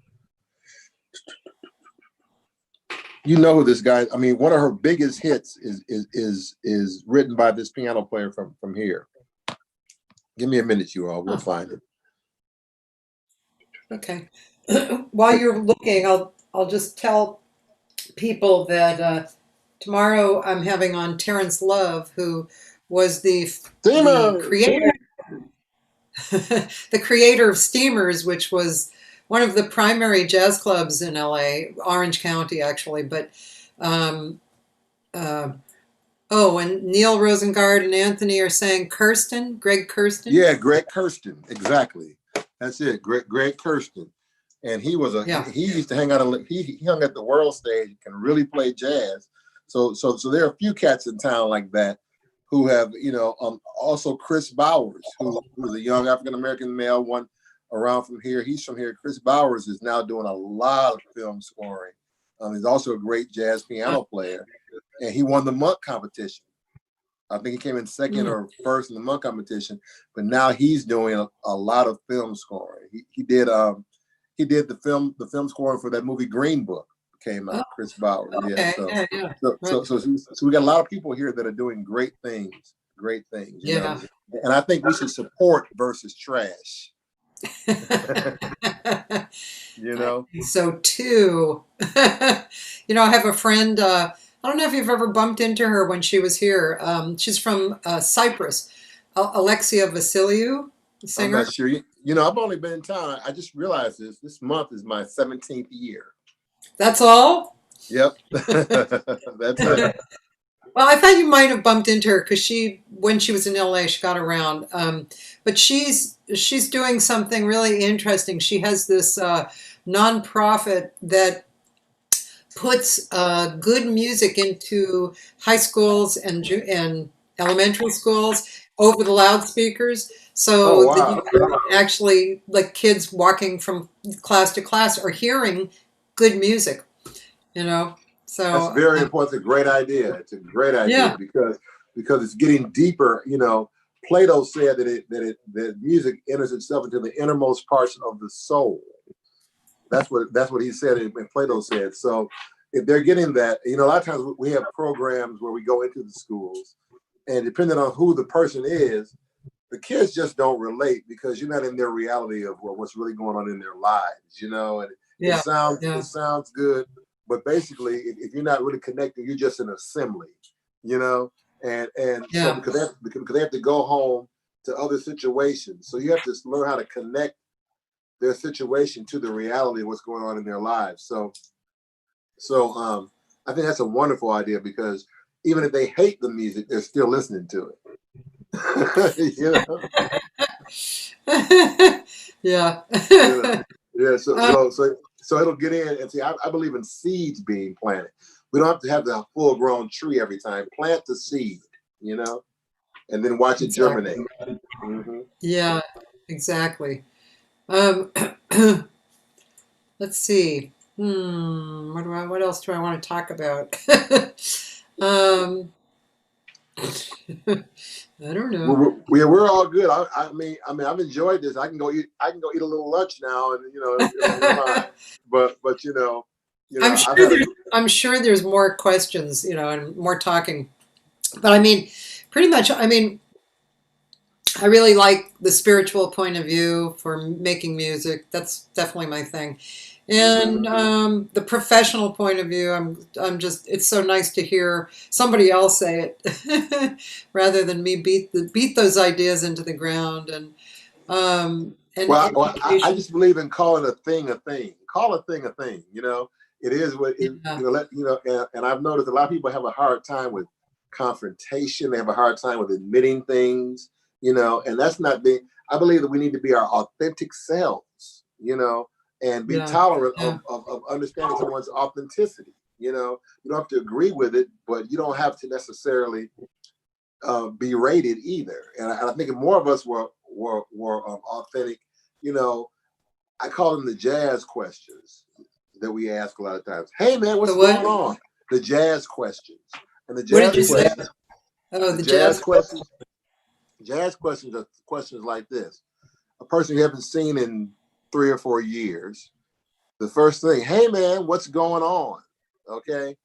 You know who this guy, I mean, one of her biggest hits is written by this piano player from here. Give me a minute, you all. We'll find it. Okay. While you're looking, I'll just tell people that tomorrow I'm having on Terrence Love, who was the creator the creator of Steamers, which was one of the primary jazz clubs in LA, Orange County actually. But and Neil Rosengard and Anthony are saying Greg Kirsten. Yeah, Greg Kirsten, exactly. That's it, Greg Kirsten. And he was he used to hang out. He hung at the world stage. Can really play jazz. So there are a few cats in town like that who have, you know, also Chris Bowers, who was a young African American male, one around from here. He's from here. Chris Bowers is now doing a lot of film scoring. He's also a great jazz piano player, and he won the Monk competition. I think he came in second or first in the Monk competition, but now he's doing a lot of film scoring. He did the film scoring for that movie Green Book came out. Chris Bauer. Okay. So we got a lot of people here that are doing great things. You know? And I think we should support versus trash. You know. So too. You know, I have a friend. I don't know if you've ever bumped into her when she was here. She's from Cyprus. Alexia Vasiliou, singer. I'm not sure. You know, I've only been in town. I just realized this month is my 17th year. That's all? Yep. That's it. Well, I thought you might have bumped into her because when she was in LA, she got around. But she's doing something really interesting. She has this nonprofit that puts good music into high schools and elementary schools over the loudspeakers, so that you can actually, like, kids walking from class to class are hearing good music. You know, so that's very important. It's a great idea. It's a great idea because because it's getting deeper. You know, Plato said that music enters itself into the innermost parts of the soul. That's what he said, and Plato said. So if they're getting that, you know, a lot of times we have programs where we go into the schools, and depending on who the person is, the kids just don't relate because you're not in their reality of what's really going on in their lives, you know. And Yeah. it sounds good, but basically, if you're not really connected, you're just an assembly, you know. And so because they have to go home to other situations, so you have to learn how to connect their situation to the reality of what's going on in their lives. So I think that's a wonderful idea because even if they hate the music, they're still listening to it. You know? Yeah. You know? Yeah. So it'll get in, and see, I believe in seeds being planted. We don't have to have the full-grown tree every time. Plant the seed, you know, and then watch it germinate. Mm-hmm. Yeah, exactly. Let's see. What else do I want to talk about? I don't know. We're all good. I mean, I've enjoyed this. I can go eat a little lunch now, and you know, it'll be fine. But you know, I'm sure there's more questions, you know, and more talking. But I mean, pretty much. I mean, I really like the spiritual point of view for making music. That's definitely my thing. And the professional point of view, I'm just, it's so nice to hear somebody else say it rather than me beat those ideas into the ground. And I just believe in calling a thing a thing. Call a thing a thing. You know, it is what it, you know. And I've noticed a lot of people have a hard time with confrontation. They have a hard time with admitting things. You know, and that's not being. I believe that we need to be our authentic selves. You know, and be tolerant of understanding someone's authenticity. You know, you don't have to agree with it, but you don't have to necessarily be rated either. And I think if more of us were authentic, you know, I call them the jazz questions that we ask a lot of times. Hey man, what's going on? The jazz questions. And the jazz questions. Oh, the jazz questions. Jazz questions are questions like this. A person you haven't seen in 3 or 4 years. The first thing, hey man, what's going on? Okay.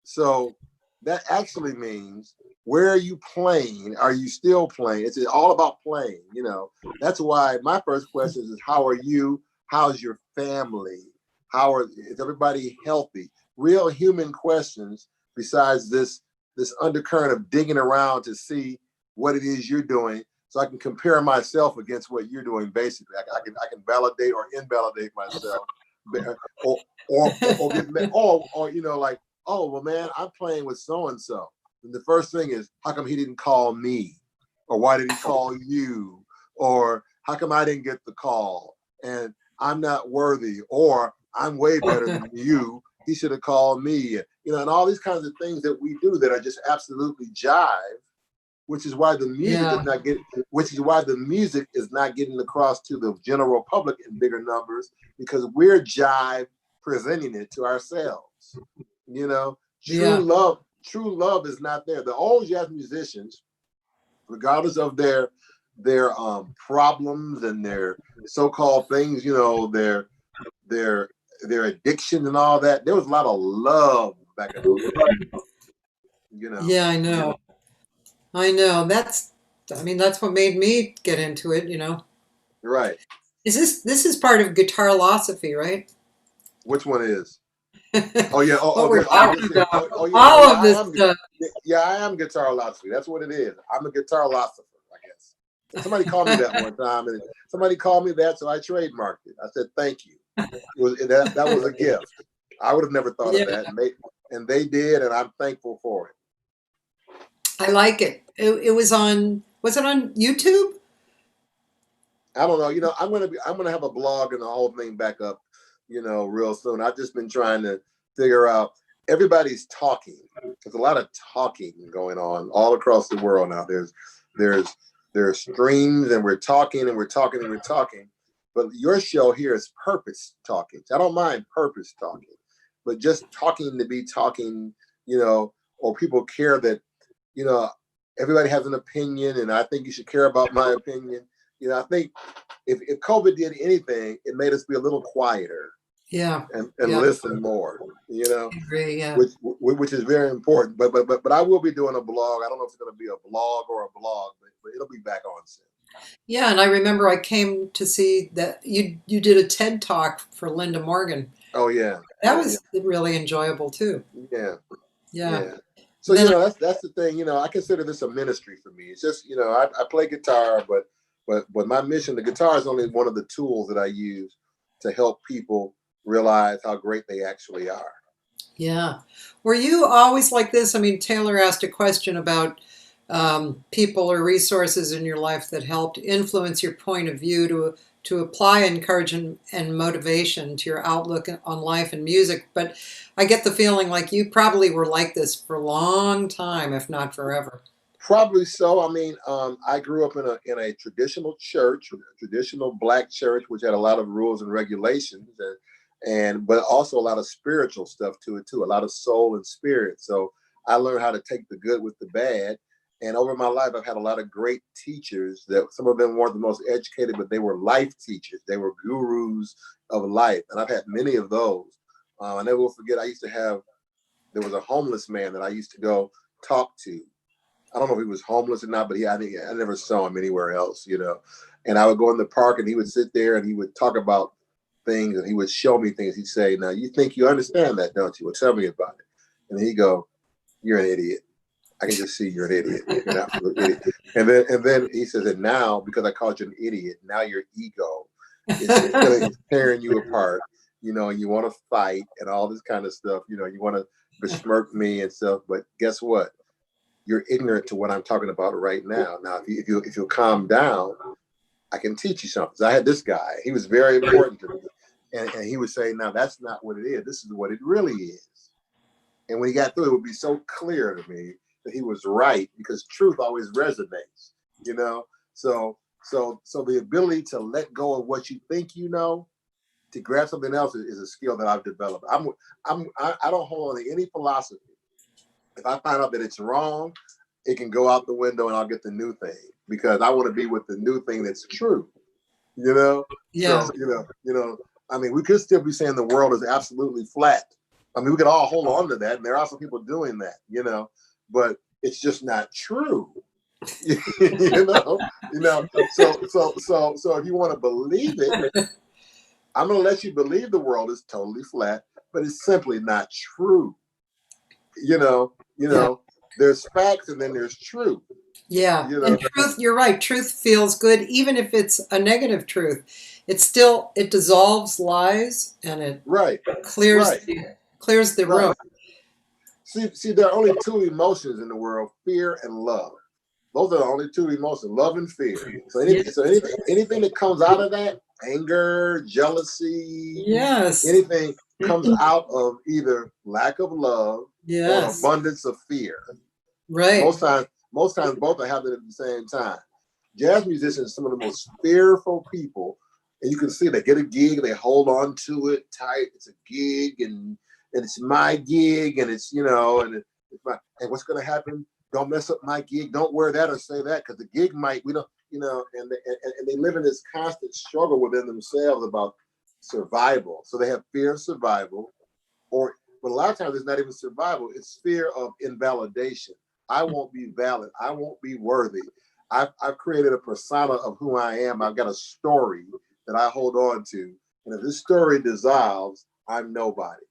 So that actually means, where are you playing? Are you still playing? It's all about playing, you know. That's why my first question is, how are you? How's your family? Is everybody healthy? Real human questions, besides this undercurrent of digging around to see what it is you're doing, so I can compare myself against what you're doing. Basically, I can validate or invalidate myself, or you know, like, oh well, man, I'm playing with so and so, and the first thing is, how come he didn't call me, or why did he call you, or how come I didn't get the call, and I'm not worthy, or I'm way better than you. He should have called me, you know, and all these kinds of things that we do that are just absolutely jive. Which is why the music is not getting across to the general public in bigger numbers, because we're jive presenting it to ourselves. You know, true love is not there. The old jazz musicians, regardless of their problems and their so-called things, you know, their addiction and all that, there was a lot of love back in the day. You know. Yeah, I know. I know. That's what made me get into it, you know. Right. This is part of guitarosophy, right? Which one is? Oh yeah. What we're talking about. Yeah, all of this stuff. Yeah, I am guitarosophy. That's what it is. I'm a guitarosopher, I guess. Somebody called me that one time, and somebody called me that, so I trademarked it. I said thank you. That was a gift. I would have never thought of that, and they did, and I'm thankful for it. I like it. It was on. Was it on YouTube? I don't know. You know, I'm gonna have a blog and the whole thing back up, you know, real soon. I've just been trying to figure out. Everybody's talking. There's a lot of talking going on all across the world now. There's streams, and we're talking and we're talking and we're talking. But your show here is purpose talking. I don't mind purpose talking, but just talking to be talking, you know, or people care that, you know, everybody has an opinion, and I think you should care about my opinion. I think if COVID did anything, it made us be a little quieter Yeah. and Yeah. listen more. I agree. Yeah. Which is very important. But I will be doing a blog. I don't know if it's going to be a blog or a blog, but it'll be back on soon. Yeah, and I remember I came to see that you did a TED talk for Linda Morgan. Oh yeah, That was really enjoyable too. yeah. Yeah. So Then that's the thing. I consider this a ministry for me. It's just I play guitar, but my mission, the guitar is only one of the tools that I use to help people realize how great they actually are. yeah. Were you always like this? I mean, Taylor asked a question about people or resources in your life that helped influence your point of view to apply encouragement and motivation to your outlook on life and music. But I get the feeling like you probably were like this for a long time, if not forever. Probably so. I mean, I grew up in a traditional church, a traditional Black church, which had a lot of rules and regulations, but also a lot of spiritual stuff to it too, a lot of soul and spirit. So I learned how to take the good with the bad. And over my life, I've had a lot of great teachers that some of them weren't the most educated, but they were life teachers. They were gurus of life. And I've had many of those. I never will forget, there was a homeless man that I used to go talk to. I don't know if he was homeless or not, but I never saw him anywhere else, And I would go in the park and he would sit there and he would talk about things and he would show me things. He'd say, "Now you think you understand that, don't you? Well, tell me about it." And he'd go, "You're an idiot. I can just see you're an idiot. You're an absolute idiot." And then he says, "And now, because I called you an idiot, now your ego is tearing you apart, and you want to fight and all this kind of stuff. You want to besmirk me and stuff. But guess what? You're ignorant to what I'm talking about right now. Now, if you'll calm down, I can teach you something." So I had this guy. He was very important to me. And he would say, "Now, that's not what it is. This is what it really is." And when he got through, it would be so clear to me that he was right, because truth always resonates, So the ability to let go of what you think to grab something else is a skill that I've developed. I don't hold on to any philosophy. If I find out that it's wrong, it can go out the window and I'll get the new thing, because I want to be with the new thing that's true, Yeah. So, I mean, we could still be saying the world is absolutely flat. I mean, we could all hold on to that, and there are some people doing that, but it's just not true. So if you want to believe it, I'm going to let you believe the world is totally flat, but it's simply not true. There's facts and then there's truth. Yeah. And truth, you're right. Truth feels good, even if it's a negative truth. It dissolves lies and it clears the room. See, there are only two emotions in the world: fear and love. Those are the only two emotions: love and fear. So anything that comes out of that, anger, jealousy, anything comes out of either lack of love or abundance of fear. Right. Most times both are happening at the same time. Jazz musicians are some of the most fearful people, and you can see they get a gig, they hold on to it tight. It's a gig, and it's my gig, and it's and what's going to happen? Don't mess up my gig. Don't wear that or say that, because the gig might and they live in this constant struggle within themselves about survival. So they have fear of survival, but a lot of times it's not even survival. It's fear of invalidation. I won't be valid. I won't be worthy. I've created a persona of who I am. I've got a story that I hold on to. And if this story dissolves, I'm nobody.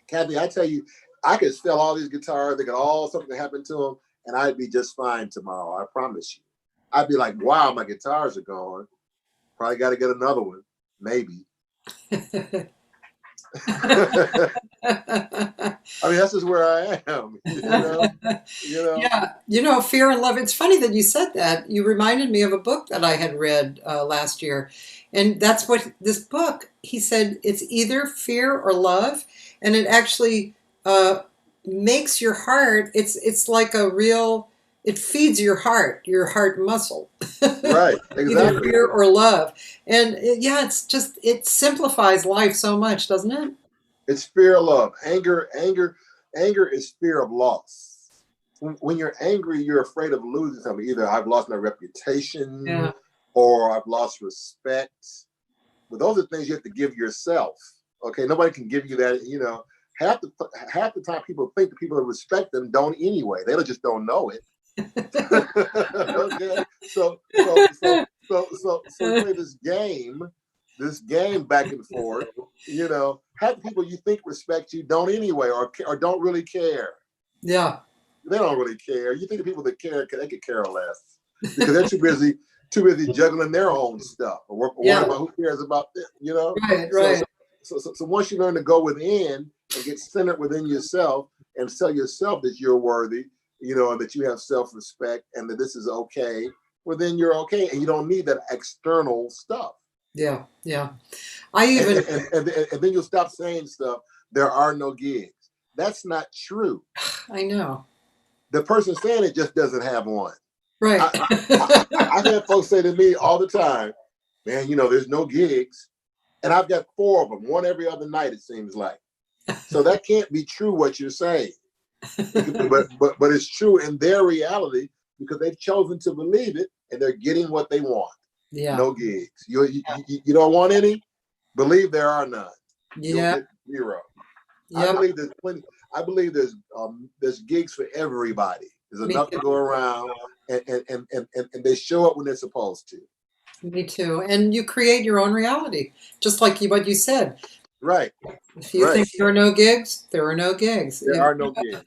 Cathy, I tell you, I could sell all these guitars. They could all something happen to them, and I'd be just fine tomorrow. I promise you. I'd be like, wow, my guitars are gone. Probably got to get another one. Maybe. I mean, that's just where I am. Yeah, fear and love. It's funny that you said that. You reminded me of a book that I had read last year, and that's what this book. He said it's either fear or love, and it actually makes your heart. It's like a real. It feeds your heart muscle. Right, exactly. Either fear or love, and it simplifies life so much, doesn't it? It's fear of love. Anger is fear of loss. when you're angry, you're afraid of losing something. Either I've lost my reputation, Yeah. or I've lost respect. But those are things you have to give yourself. Okay, nobody can give you that. You know, half the time people think the people that respect them don't anyway. They just don't know it. Okay, so we play this game back and forth. You know, half the people you think respect you don't anyway, or don't really care. Yeah. They don't really care. You think the people that care, they could care less because they're too busy juggling their own stuff or worrying about who cares about this. You know, right. So once you learn to go within and get centered within yourself and tell yourself that you're worthy, you know, and that you have self-respect and that this is okay, well, then you're okay, and you don't need that external stuff. Yeah. I even and then you'll stop saying stuff. There are no gigs. That's not true. I know. The person saying it just doesn't have one. Right. I've had folks say to me all the time, man, you know, there's no gigs. And I've got 4 of them, one every other night, it seems like. So that can't be true what you're saying. but it's true in their reality because they've chosen to believe it and they're getting what they want. Yeah. No gigs. You don't want any? Believe there are none. Yeah. You'll get 0. Yep. I believe there's plenty. I believe there's gigs for everybody. There's enough to go around, and they show up when they're supposed to. Me too. And you create your own reality, just like what you said. Right. If you think there are no gigs, there are no gigs. There are no gigs.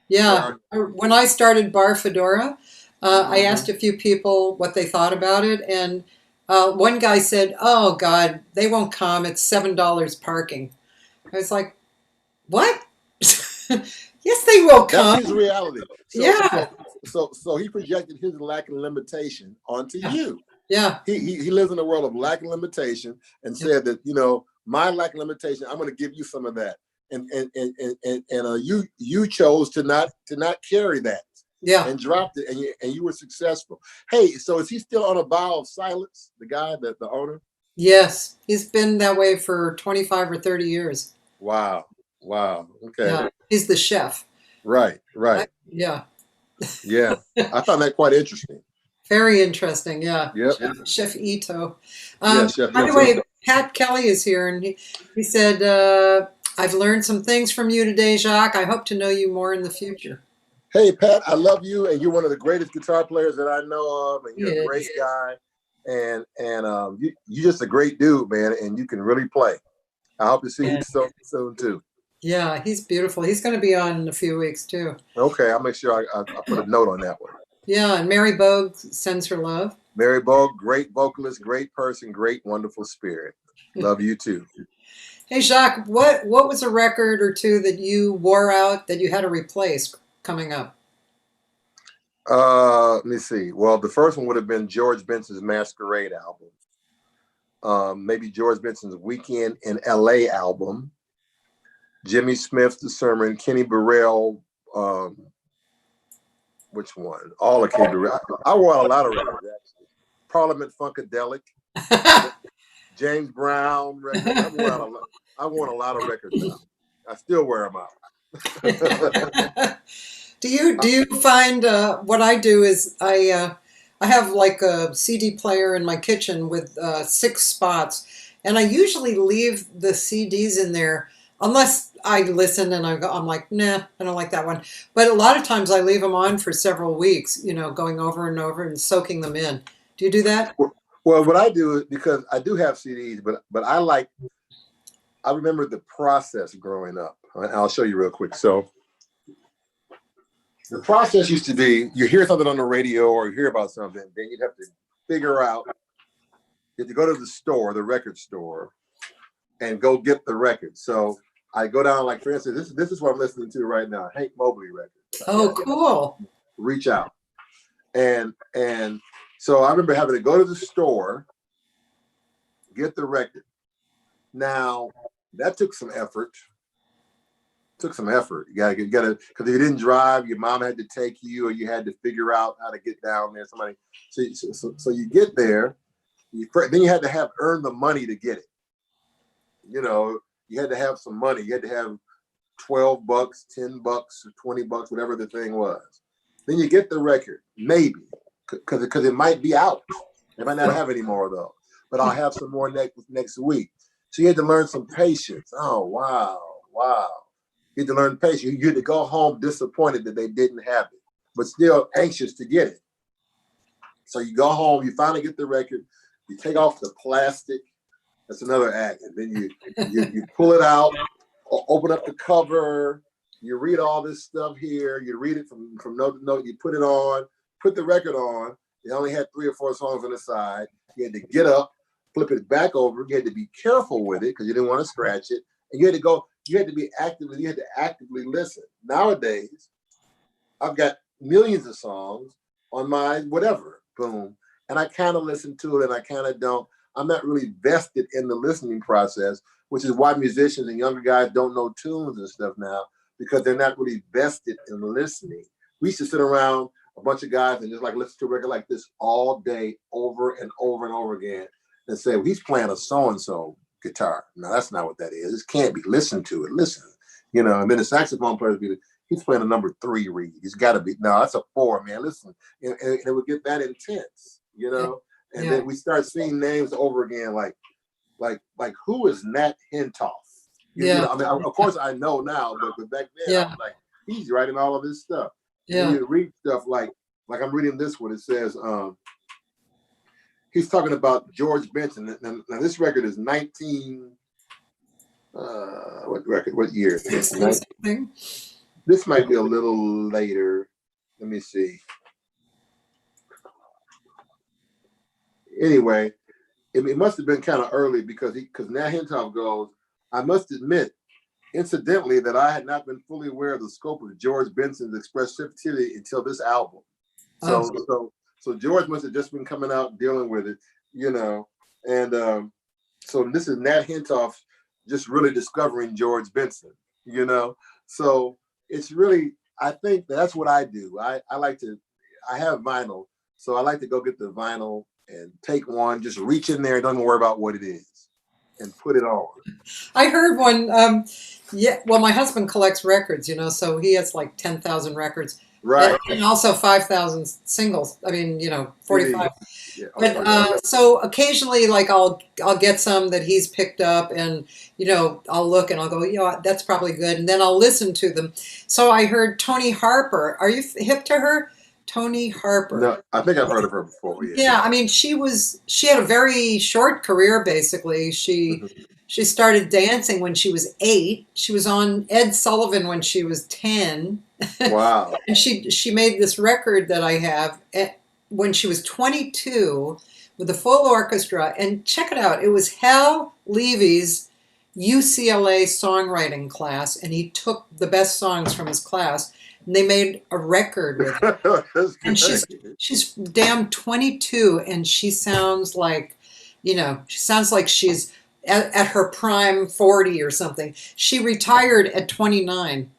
Yeah. When I started Bar Fedora, I asked a few people what they thought about it, and one guy said, "Oh God, they won't come. It's $7 parking." I was like, "What?" Yes, they will come. That's his reality. So he projected his lack of limitation onto you. Yeah. He lives in a world of lack and limitation and said that, you know, my lack of limitation, I'm going to give you some of that. And you chose to not carry that. Yeah. And dropped it, and you were successful. Hey, so is he still on a vow of silence, the guy, the owner? Yes. He's been that way for 25 or 30 years. Wow. Okay. Yeah. He's the chef. Right. Yeah. Yeah. I found that quite interesting. Very interesting. Yeah. Yep. Chef Ito. Chef by the way, Pat Kelly is here, and he said, I've learned some things from you today, Jacques. I hope to know you more in the future. Hey, Pat, I love you, and you're one of the greatest guitar players that I know of, and you're a great guy, and you're just a great dude, man, and you can really play. I hope to see you so soon, too. Yeah, he's beautiful. He's going to be on in a few weeks, too. Okay, I'll make sure I put a note on that one. Yeah, and Mary Bogue sends her love. Mary Bogue, great vocalist, great person, great, wonderful spirit. Love you, too. Hey, Jacques, what was a record or two that you wore out that you had to replace coming up? Let me see. Well, the first one would have been George Benson's Masquerade album. Maybe George Benson's Weekend in LA album. Jimmy Smith, The Sermon, Kenny Burrell. Which one? All of Kenny Burrell. I wore a lot of records, actually. Parliament Funkadelic. James Brown records. I worn a lot of records now. I still wear them out. Do you find what I do is I have like a CD player in my kitchen with 6 spots, and I usually leave the CDs in there unless I listen and I'm like, nah, I don't like that one. But a lot of times I leave them on for several weeks, you know, going over and over and soaking them in. Do you do that? Well, what I do is, because I do have CDs, but I remember the process growing up. I'll show you real quick. So the process used to be, you hear something on the radio or you hear about something, then you'd have to figure out, you have to go to the store, the record store, and go get the record. So I go down, like, for instance, this is what I'm listening to right now, Hank Mobley record. Oh, cool. Reach Out. And so I remember having to go to the store, get the record. Now, that took some effort. You gotta, because if you didn't drive, your mom had to take you, or you had to figure out how to get down there. So you get there, then you had to earn the money to get it. You know, you had to have some money. You had to have $12, $10, or $20, whatever the thing was. Then you get the record, maybe, because it might be out. They might not have any more though, but I'll have some more next week. So you had to learn some patience. Oh, wow. You had to learn patience. You had to go home disappointed that they didn't have it, but still anxious to get it. So you go home, you finally get the record, you take off the plastic. That's another act. And then you pull it out, open up the cover, you read all this stuff here, you read it from note to note, you put it on, put the record on. They only had 3 or 4 songs on the side. You had to get up, flip it back over. You had to be careful with it because you didn't want to scratch it. And you had to actively listen. Nowadays, I've got millions of songs on my whatever, boom. And I kind of listen to it and I kind of don't. I'm not really vested in the listening process, which is why musicians and younger guys don't know tunes and stuff now, because they're not really vested in listening. We used to sit around a bunch of guys and just like listen to a record like this all day, over and over and over again, and say, well, he's playing a so-and-so guitar. No, that's not what that is. It can't be. Listen to it. Listen. You know, and then the saxophone player would be, he's playing a number 3 reed. He's got to be, no, that's a 4, man. Listen. And it would get that intense, you know? And then we start seeing names over again, like who is Nat Hentoff? You know, I mean, of course I know now, but back then I was like, he's writing all of this stuff. And you read stuff like I'm reading this one. It says, he's talking about George Benson. Now this record is 19, what record, what year? This might be a little later. Let me see. Anyway, it must have been kind of early because Nat Hentoff goes, I must admit, incidentally, that I had not been fully aware of the scope of George Benson's expressivity until this album. So George must have just been coming out dealing with it, you know. And so this is Nat Hentoff just really discovering George Benson, you know. So it's really, I think that's what I do. I have vinyl, so I like to go get the vinyl and take one, just reach in there and don't even worry about what it is and put it on. I heard one, well, my husband collects records, you know, so he has like 10,000 records. Right. And also 5,000 singles. I mean, you know, 45. Yeah. But so occasionally, like I'll get some that he's picked up, and you know, I'll look and I'll go, yeah, that's probably good, and then I'll listen to them. So I heard Tony Harper. Are you hip to her? Tony Harper. No, I think I've heard of her before. Yeah, I mean, she had a very short career. Basically, she started dancing when she was 8. She was on Ed Sullivan when she was 10. Wow. And she made this record that I have when she was 22 with a full orchestra. And check it out. It was Hal Levy's UCLA songwriting class, and he took the best songs from his class, and they made a record with her. And she's damn 22, and she sounds like, you know, she's at her prime 40 or something. She retired at 29.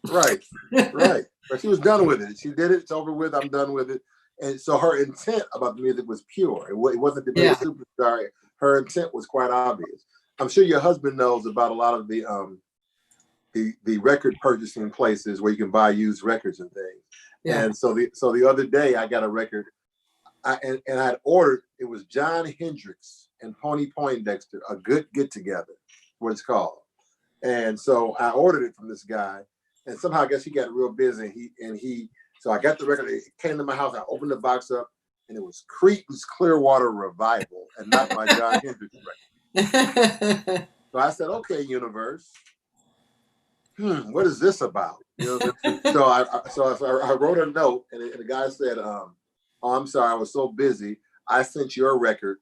Right. But she was done with it. She did it. It's over with. I'm done with it. And so her intent about the music was pure. It wasn't to be a superstar. Her intent was quite obvious. I'm sure your husband knows about a lot of the record purchasing places where you can buy used records and things. Yeah. And so the other day I got a record, and I'd ordered. It was John Hendricks and Pony Poindexter, A Good Get Together, what it's called. And so I ordered it from this guy, and somehow I guess he got real busy. So I got the record. It came to my house. I opened the box up, and it was Creedence Clearwater Revival, and not my John Hendricks record. So I said, "Okay, universe, what is this about?" You know. So I wrote a note, and the guy said, "Oh, I'm sorry, I was so busy. I sent your record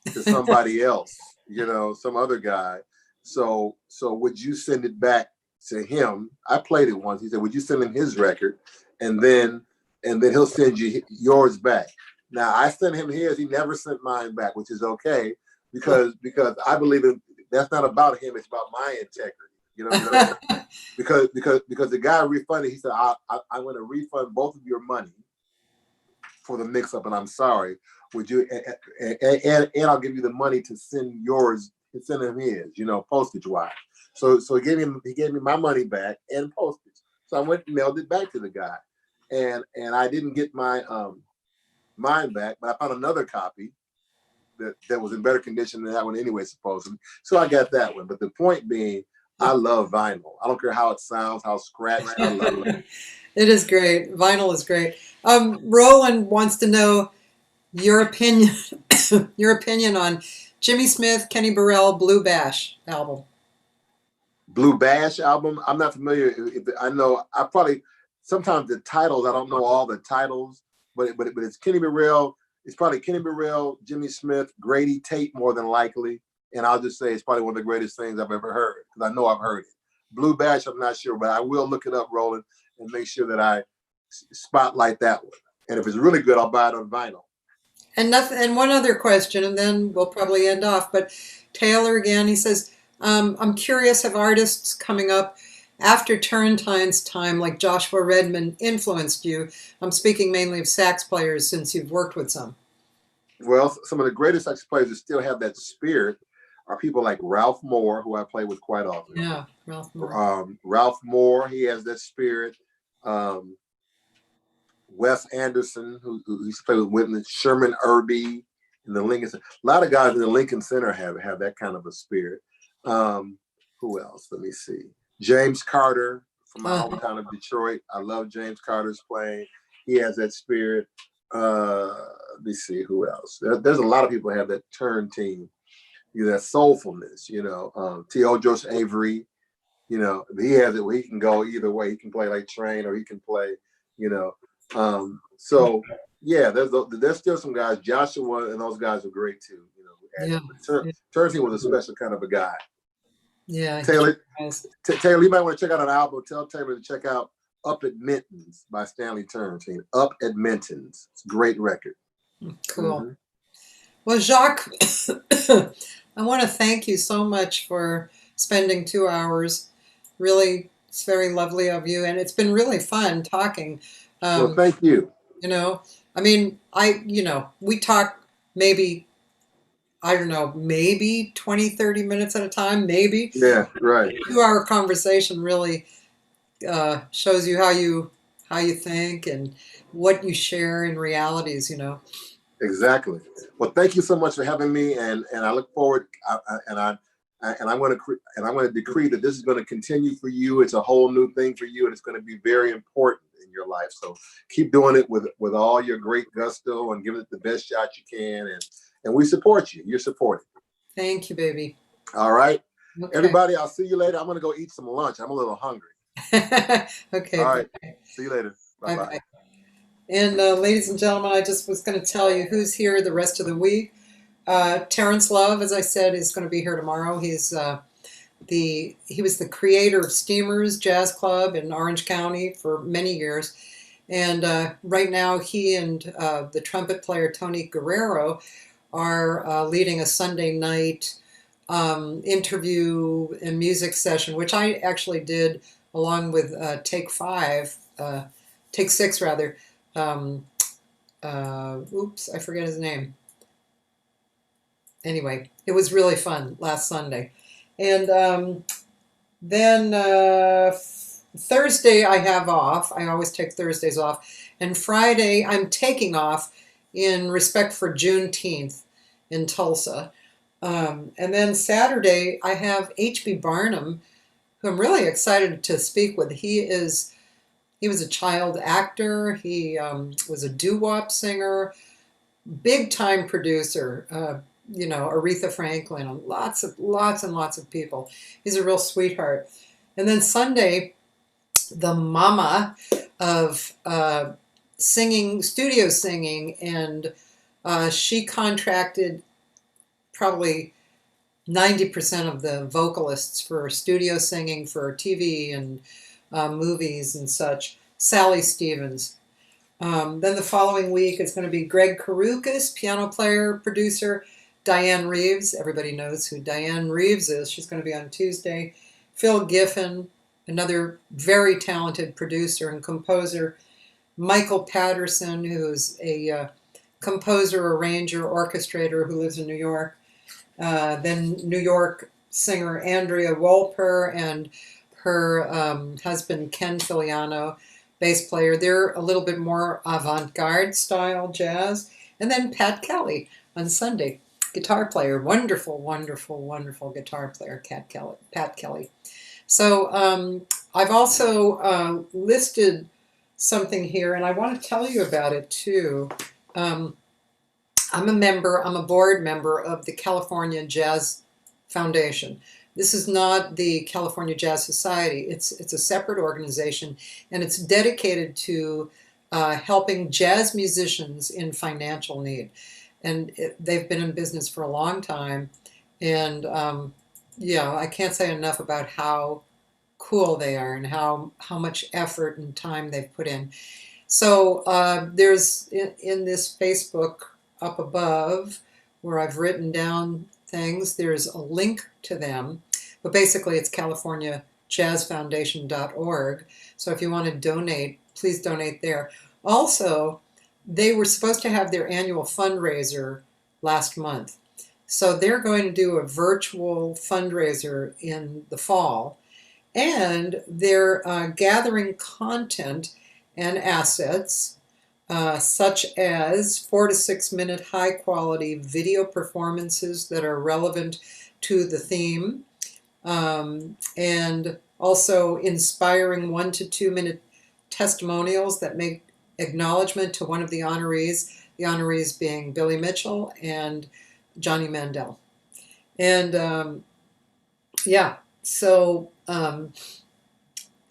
to somebody else, you know, some other guy. So would you send it back to him?" I played it once. He said, "Would you send him his record, and then he'll send you yours back?" Now I sent him his. He never sent mine back, which is okay because I believe that's not about him. It's about my integrity. You know, because the guy refunded. He said, "I'm going to refund both of your money for the mix-up, and I'm sorry. Would you and I'll give you the money to send yours, to send him his, you know, postage-wise." So he gave me my money back and postage. So I went and mailed it back to the guy, and I didn't get my mine back, but I found another copy that was in better condition than that one anyway, supposedly. So I got that one. But the point being, I love vinyl. I don't care how it sounds, how scratched. I love it. It is great. Vinyl is great. Roland wants to know your opinion, your opinion on Jimmy Smith, Kenny Burrell, Blue Bash album. Blue Bash album. I'm not familiar. I know. I probably sometimes the titles. I don't know all the titles, but it's Kenny Burrell. It's probably Kenny Burrell, Jimmy Smith, Grady Tate, more than likely. And I'll just say it's probably one of the greatest things I've ever heard, because I know I've heard it. Blue Bash, I'm not sure, but I will look it up, Roland, and make sure that I spotlight that one. And if it's really good, I'll buy it on vinyl. And nothing. And one other question, and then we'll probably end off. But Taylor again, he says, I'm curious, have artists coming up after Turrentine's time, like Joshua Redman, influenced you? I'm speaking mainly of sax players, since you've worked with some. Well, some of the greatest sax players that still have that spirit are people like Ralph Moore, who I play with quite often. Yeah, Ralph Moore. Ralph Moore, he has that spirit. Wes Anderson, who used to play with Whitney, Sherman Irby in the Lincoln Center. A lot of guys in the Lincoln Center have that kind of a spirit. Who else? Let me see. James Carter from my hometown of Detroit. I love James Carter's playing. He has that spirit. Let me see who else. There's a lot of people who have that turn team. That soulfulness, T.O. Josh Avery, he has it where he can go either way. He can play like Train, or he can play, so yeah, there's still some guys. Joshua and those guys are great too. Turn team was a special kind of a guy. Yeah. Taylor, you might want to check out an album. Tell Taylor to check out Up at Minton's by Stanley Turrentine. Up at Minton's. It's a great record. Cool. Mm-hmm. Well, Jacques, I want to thank you so much for spending 2 hours. Really, it's very lovely of you, and it's been really fun talking. Well, thank you. I mean, we talk maybe, I don't know, maybe 20, 30 minutes at a time, maybe. Yeah, right. 2-hour conversation really shows you how you think and what you share in realities, Exactly. Well, thank you so much for having me, and I look forward. I'm going to decree that this is going to continue for you. It's a whole new thing for you, and it's going to be very important in your life. So keep doing it with all your great gusto and giving it the best shot you can. And we support you. You're supported. Thank you, baby. All right, Okay. everybody. I'll see you later. I'm going to go eat some lunch. I'm a little hungry. Okay. All right. See you later. Bye bye. And ladies and gentlemen, I just was going to tell you who's here the rest of the week. Terrence Love, as I said, is going to be here tomorrow. He was the creator of Steamers Jazz Club in Orange County for many years. And right now he and the trumpet player Tony Guerrero are leading a Sunday night interview and music session, which I actually did along with Take 6 rather. Oops, I forget his name. Anyway, it was really fun last Sunday. And then Thursday I have off. I always take Thursdays off. And Friday I'm taking off in respect for Juneteenth in Tulsa. And then Saturday I have H.B. Barnum, who I'm really excited to speak with. He was a child actor. He was a doo-wop singer, big-time producer. Aretha Franklin, and lots and lots of people. He's a real sweetheart. And then Sunday, the mama of studio singing, and she contracted probably 90% of the vocalists for studio singing for TV and movies and such, Sally Stevens. Then the following week is going to be Greg Karukas, piano player, producer. Diane Reeves, everybody knows who Diane Reeves is. She's going to be on Tuesday. Phil Giffen, another very talented producer and composer. Michael Patterson, who's a composer, arranger, orchestrator who lives in New York. Then New York singer Andrea Wolper and her husband Ken Filiano, bass player. They're a little bit more avant-garde style jazz. And then Pat Kelly on Sunday, guitar player, wonderful, wonderful, wonderful guitar player, Pat Kelly. So I've also listed something here, and I want to tell you about it too. I'm a board member of the California Jazz Foundation. This is not the California Jazz Society. It's a separate organization, and it's dedicated to helping jazz musicians in financial need. And they've been in business for a long time, and yeah, I can't say enough about how cool they are and how much effort and time they've put in. So there's in this Facebook up above where I've written down things, there's a link to them, but basically it's californiajazzfoundation.org. So if you want to donate, please donate there. Also, they were supposed to have their annual fundraiser last month. So they're going to do a virtual fundraiser in the fall, and they're gathering content and assets such as 4 to 6 minute high quality video performances that are relevant to the theme, and also inspiring 1 to 2 minute testimonials that make acknowledgement to one of the honorees being Billy Mitchell and Johnny Mandel. And yeah, so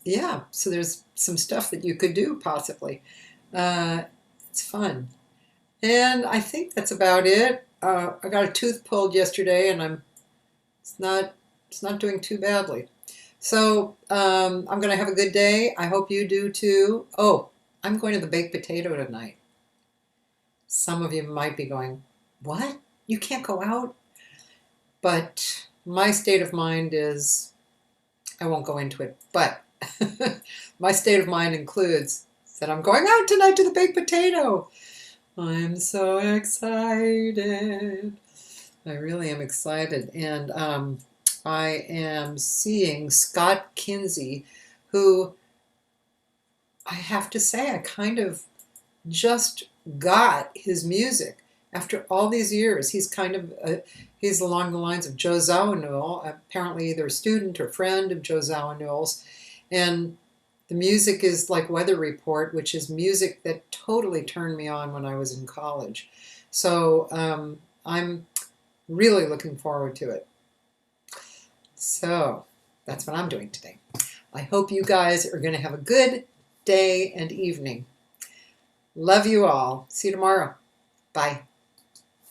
yeah, so there's some stuff that you could do possibly. It's fun. And I think that's about it. I got a tooth pulled yesterday, and it's not doing too badly. So I'm going to have a good day. I hope you do too. Oh, I'm going to the baked potato tonight. Some of you might be going, what? You can't go out? But my state of mind is, I won't go into it, but my state of mind includes that I'm going out tonight to the baked potato. I'm so excited. I really am excited. And I am seeing Scott Kinsey, who I have to say I kind of just got his music after all these years. He's kind of he's along the lines of Joe Zawinul, apparently either a student or friend of Joe Zawinul's, and the music is like Weather Report, which is music that totally turned me on when I was in college. So I'm really looking forward to it. So that's what I'm doing today. I hope you guys are going to have a good day and evening. Love you all. See you tomorrow. Bye.